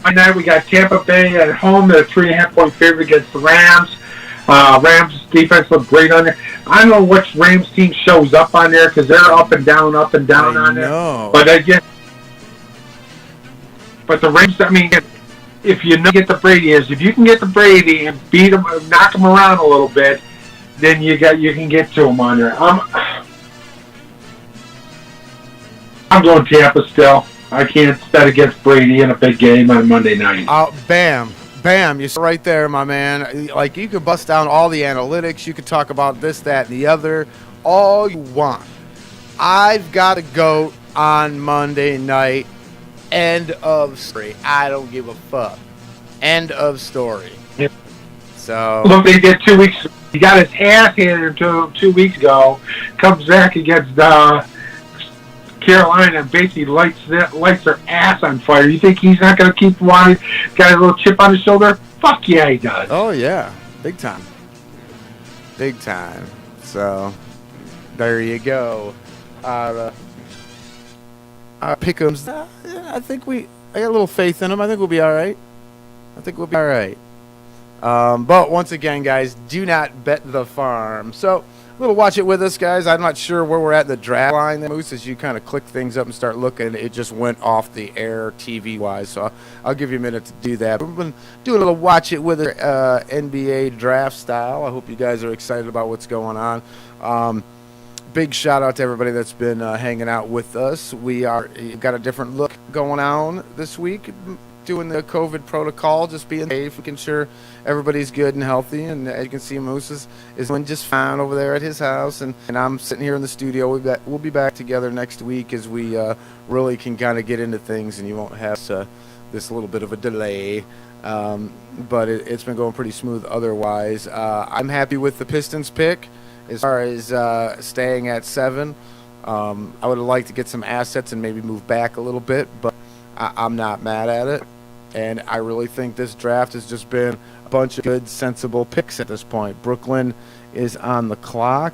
Monday night we got Tampa Bay at home. They're a 3.5-point favorite against the Rams. Rams defense looked great on there. I don't know which Rams team shows up on there, because they're up and down on there. But again, but the Rams, I mean, if you get the Brady, if you can get the Brady and beat him, knock him around a little bit, then you can get to him on there. I'm going Tampa still. I can't bet against Brady in a big game on Monday night. Bam, you're right there, my man. Like, you could bust down all the analytics. You could talk about this, that, and the other, all you want. I've got to go on Monday night. End of story. I don't give a fuck. End of story. Yep. So look, they did 2 weeks. He got his ass handed to him 2 weeks ago. Comes back against Carolina and basically lights their ass on fire. You think he's not going to keep wanting? Got a little chip on his shoulder? Fuck yeah, he does. Oh yeah, big time. So there you go. Pick'ems. I got a little faith in them. I think we'll be all right. But once again, guys, do not bet the farm. So, a little watch it with us, guys. I'm not sure where we're at in the draft line there, Moose, as you kind of click things up and start looking. It just went off the air TV-wise, so I'll give you a minute to do that. We've been doing a little watch it with it, NBA draft style. I hope you guys are excited about what's going on. Big shout out to everybody that's been hanging out with us. We got a different look going on this week, doing the COVID protocol, just being safe, making sure everybody's good and healthy. And as you can see, Moose is doing just fine over there at his house, and I'm sitting here in the studio. We'll be back together next week as we really can kind of get into things, and you won't have this little bit of a delay. But it's been going pretty smooth otherwise. I'm happy with the Pistons pick. As far as staying at 7, I would have liked to get some assets and maybe move back a little bit, but I'm not mad at it. And I really think this draft has just been a bunch of good, sensible picks at this point. Brooklyn is on the clock.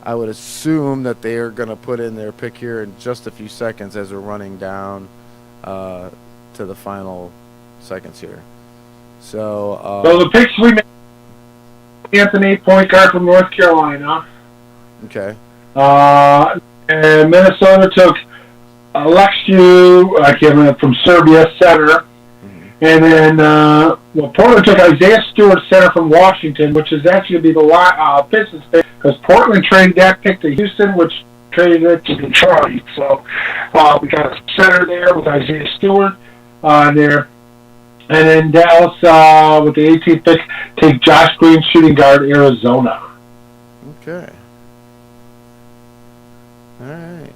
I would assume that they are going to put in their pick here in just a few seconds as we're running down to the final seconds here. So the picks we made. Anthony, point guard from North Carolina. Okay. And Minnesota took Alexiu, I can't remember, from Serbia, center. Mm-hmm. And then, Portland took Isaiah Stewart, center from Washington, which is actually going to be the Pistons pick, because Portland traded that pick to Houston, which traded it to Detroit. So we got a center there with Isaiah Stewart there. And then Dallas, with the 18th pick, take Josh Green, shooting guard, Arizona. Okay. All right.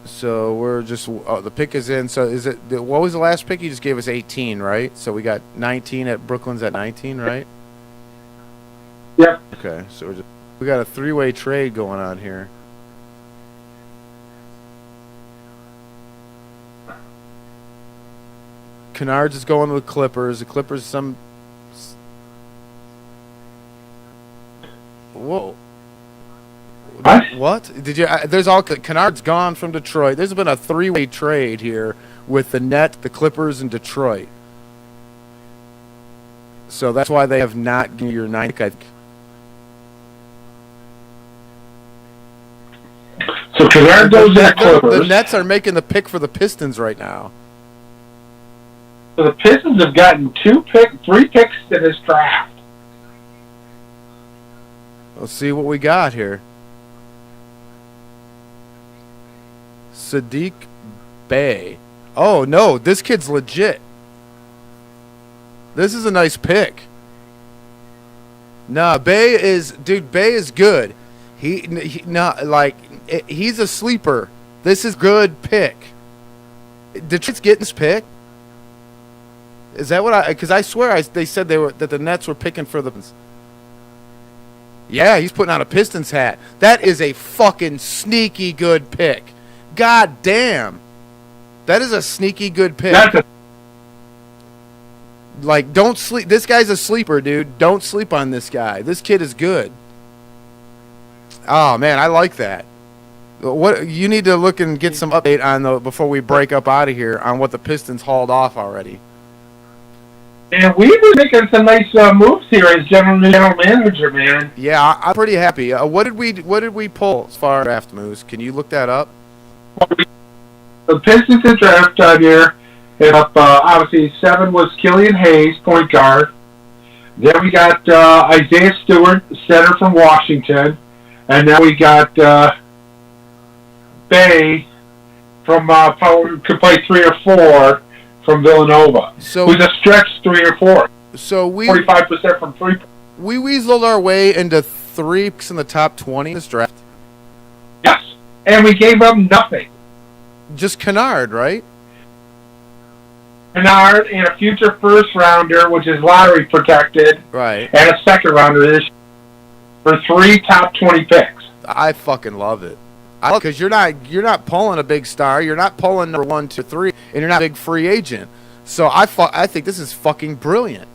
So we're just the pick is in. So is it? What was the last pick? You just gave us 18, right? So we got 19 at Brooklyn's at 19, right? Yep. Okay. So we got a 3-way trade going on here. Kennards is going with Clippers. The Clippers Whoa. What? What? Did you? There's all Kennard's gone from Detroit. There's been a 3-way trade here with the Nets, the Clippers, and Detroit. So that's why they have not given you your 9th pick. So Kennard goes to the Clippers. The Nets are making the pick for the Pistons right now. So the Pistons have gotten 3 picks in this draft. Let's see what we got here. Sadiq Bey. Oh, no. This kid's legit. This is a nice pick. Nah, Bey is good. He's a sleeper. This is good pick. Detroit's getting this pick. Is that what because I swear they said that the Nets were picking for the. Yeah, he's putting on a Pistons hat. That is a fucking sneaky good pick. God damn. That is a sneaky good pick. Don't sleep. This guy's a sleeper, dude. Don't sleep on this guy. This kid is good. Oh, man, I like that. What you need to look and get some update on before we break up out of here on what the Pistons hauled off already. And we've been making some nice moves here as general manager, man. Yeah, I'm pretty happy. What did we pull as far as draft moves? Can you look that up? The Pistons in draft here. And obviously 7 was Killian Hayes, point guard. Then we got Isaiah Stewart, center from Washington, and now we got Bey from could play 3 or 4 from Villanova. So who's a stretch 3 or 4. So 45% from 3. We weaseled our way into 3 picks in the top 20 in this draft. Yes, and we gave up nothing. Just Kennard, right? Kennard and a future first rounder, which is lottery protected, right, and a second rounder this for 3 top 20 picks. I fucking love it. Because you're not pulling a big star, you're not pulling number 1, 2, 3, and you're not a big free agent. So I think this is fucking brilliant.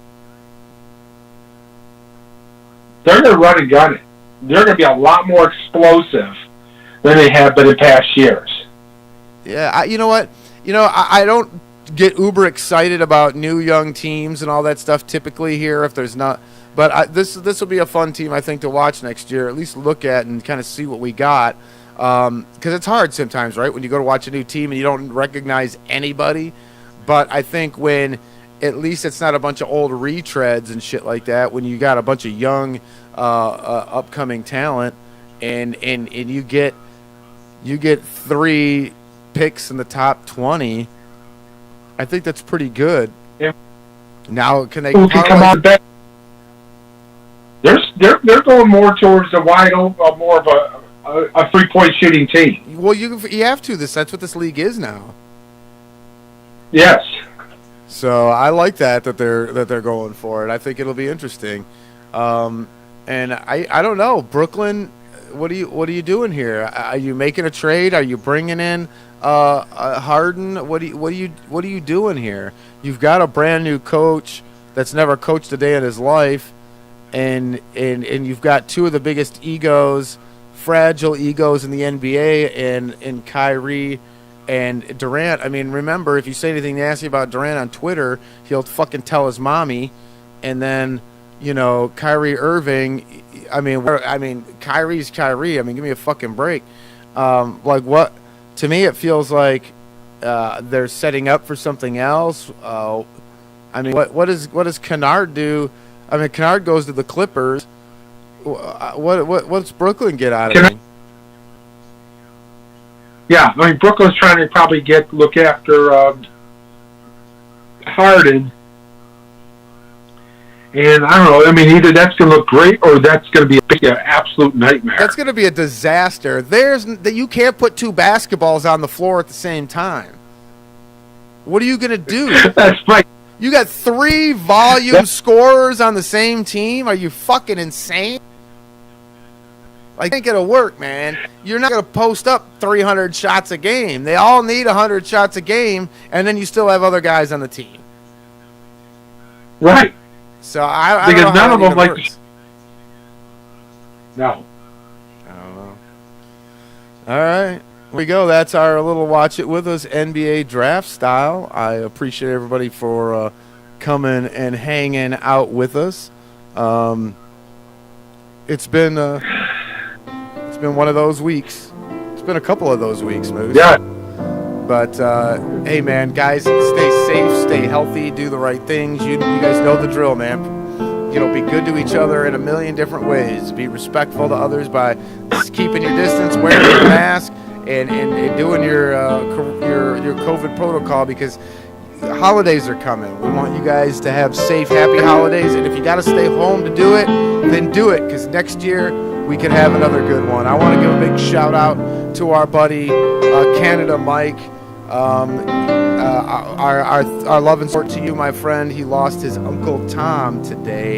They're going to run and gun it. They're going to be a lot more explosive than they have been in past years. Yeah, you know what? I don't get uber excited about new young teams and all that stuff typically here if there's not. But this will be a fun team, I think, to watch next year. At least look at and kind of see what we got. Because it's hard sometimes, right, when you go to watch a new team and you don't recognize anybody. But I think when at least it's not a bunch of old retreads and shit like that, when you got a bunch of young upcoming talent and you get 3 picks in the top 20, I think that's pretty good. Yeah. Now, can they come on? They're going more towards the wide open, more of a 3-point shooting team. Well, you have to. That's what this league is now. Yes. So I like that they're going for it. I think it'll be interesting. And I don't know, Brooklyn. What are you doing here? Are you making a trade? Are you bringing in Harden? What are you doing here? You've got a brand new coach that's never coached a day in his life, and you've got 2 of the biggest fragile egos in the NBA, and Kyrie and Durant. I mean, remember, if you say anything nasty about Durant on Twitter, he'll fucking tell his mommy, and then Kyrie Irving. I mean, Kyrie's Kyrie. I mean, give me a fucking break. What? To me, it feels like they're setting up for something else. I mean, what does Kennard do? I mean, Kennard goes to the Clippers. What's Brooklyn get out of him? Yeah, I mean, Brooklyn's trying to probably look after Harden. And I don't know. I mean, either that's going to look great or that's going to be an absolute nightmare. That's going to be a disaster. You can't put 2 basketballs on the floor at the same time. What are you going to do? That's right. You got 3 volume scorers on the same team? Are you fucking insane? Like, it ain't going to work, man. You're not going to post up 300 shots a game. They all need 100 shots a game, and then you still have other guys on the team. Right. So I because don't know none how of them works. No. I don't know. All right. Here we go. That's our little Watch It With Us NBA draft style. I appreciate everybody for coming and hanging out with us. It's been one of those weeks. It's been a couple of those weeks, Moose. Yeah. But, hey, man, guys, stay safe, stay healthy, do the right things. You guys know the drill, man. You know, be good to each other in a million different ways. Be respectful to others by keeping your distance, wearing your mask, and doing your COVID protocol, because holidays are coming. We want you guys to have safe, happy holidays. And if you got to stay home to do it, then do it, because next year we can have another good one. I want to give a big shout out to our buddy Canada Mike. Our love and support to you, my friend. He lost his Uncle Tom today.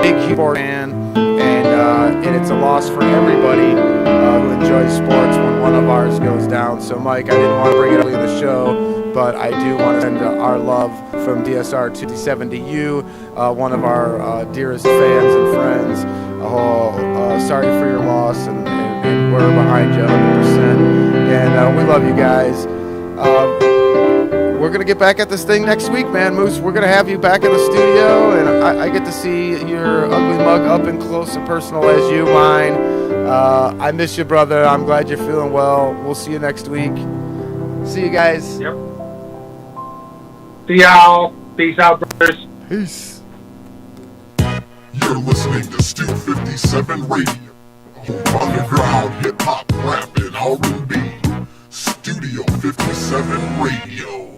Big sport fan, and it's a loss for everybody who enjoys sports when one of ours goes down. So, Mike, I didn't want to bring it up in the show, but I do want to send our love from DSR2 to you, one of our dearest fans and friends. Sorry for your loss, and we're behind you 100%. And we love you guys. We're going to get back at this thing next week, man. Moose, we're going to have you back in the studio, and I get to see your ugly mug up and close and personal as you mine. I miss you, brother. I'm glad you're feeling well. We'll see you next week. See you guys. Yep. See y'all. Peace out, brothers. Peace. You're listening to Stu 57 Radio. Underground hip hop, rap, and R&B. Studio 57 Radio.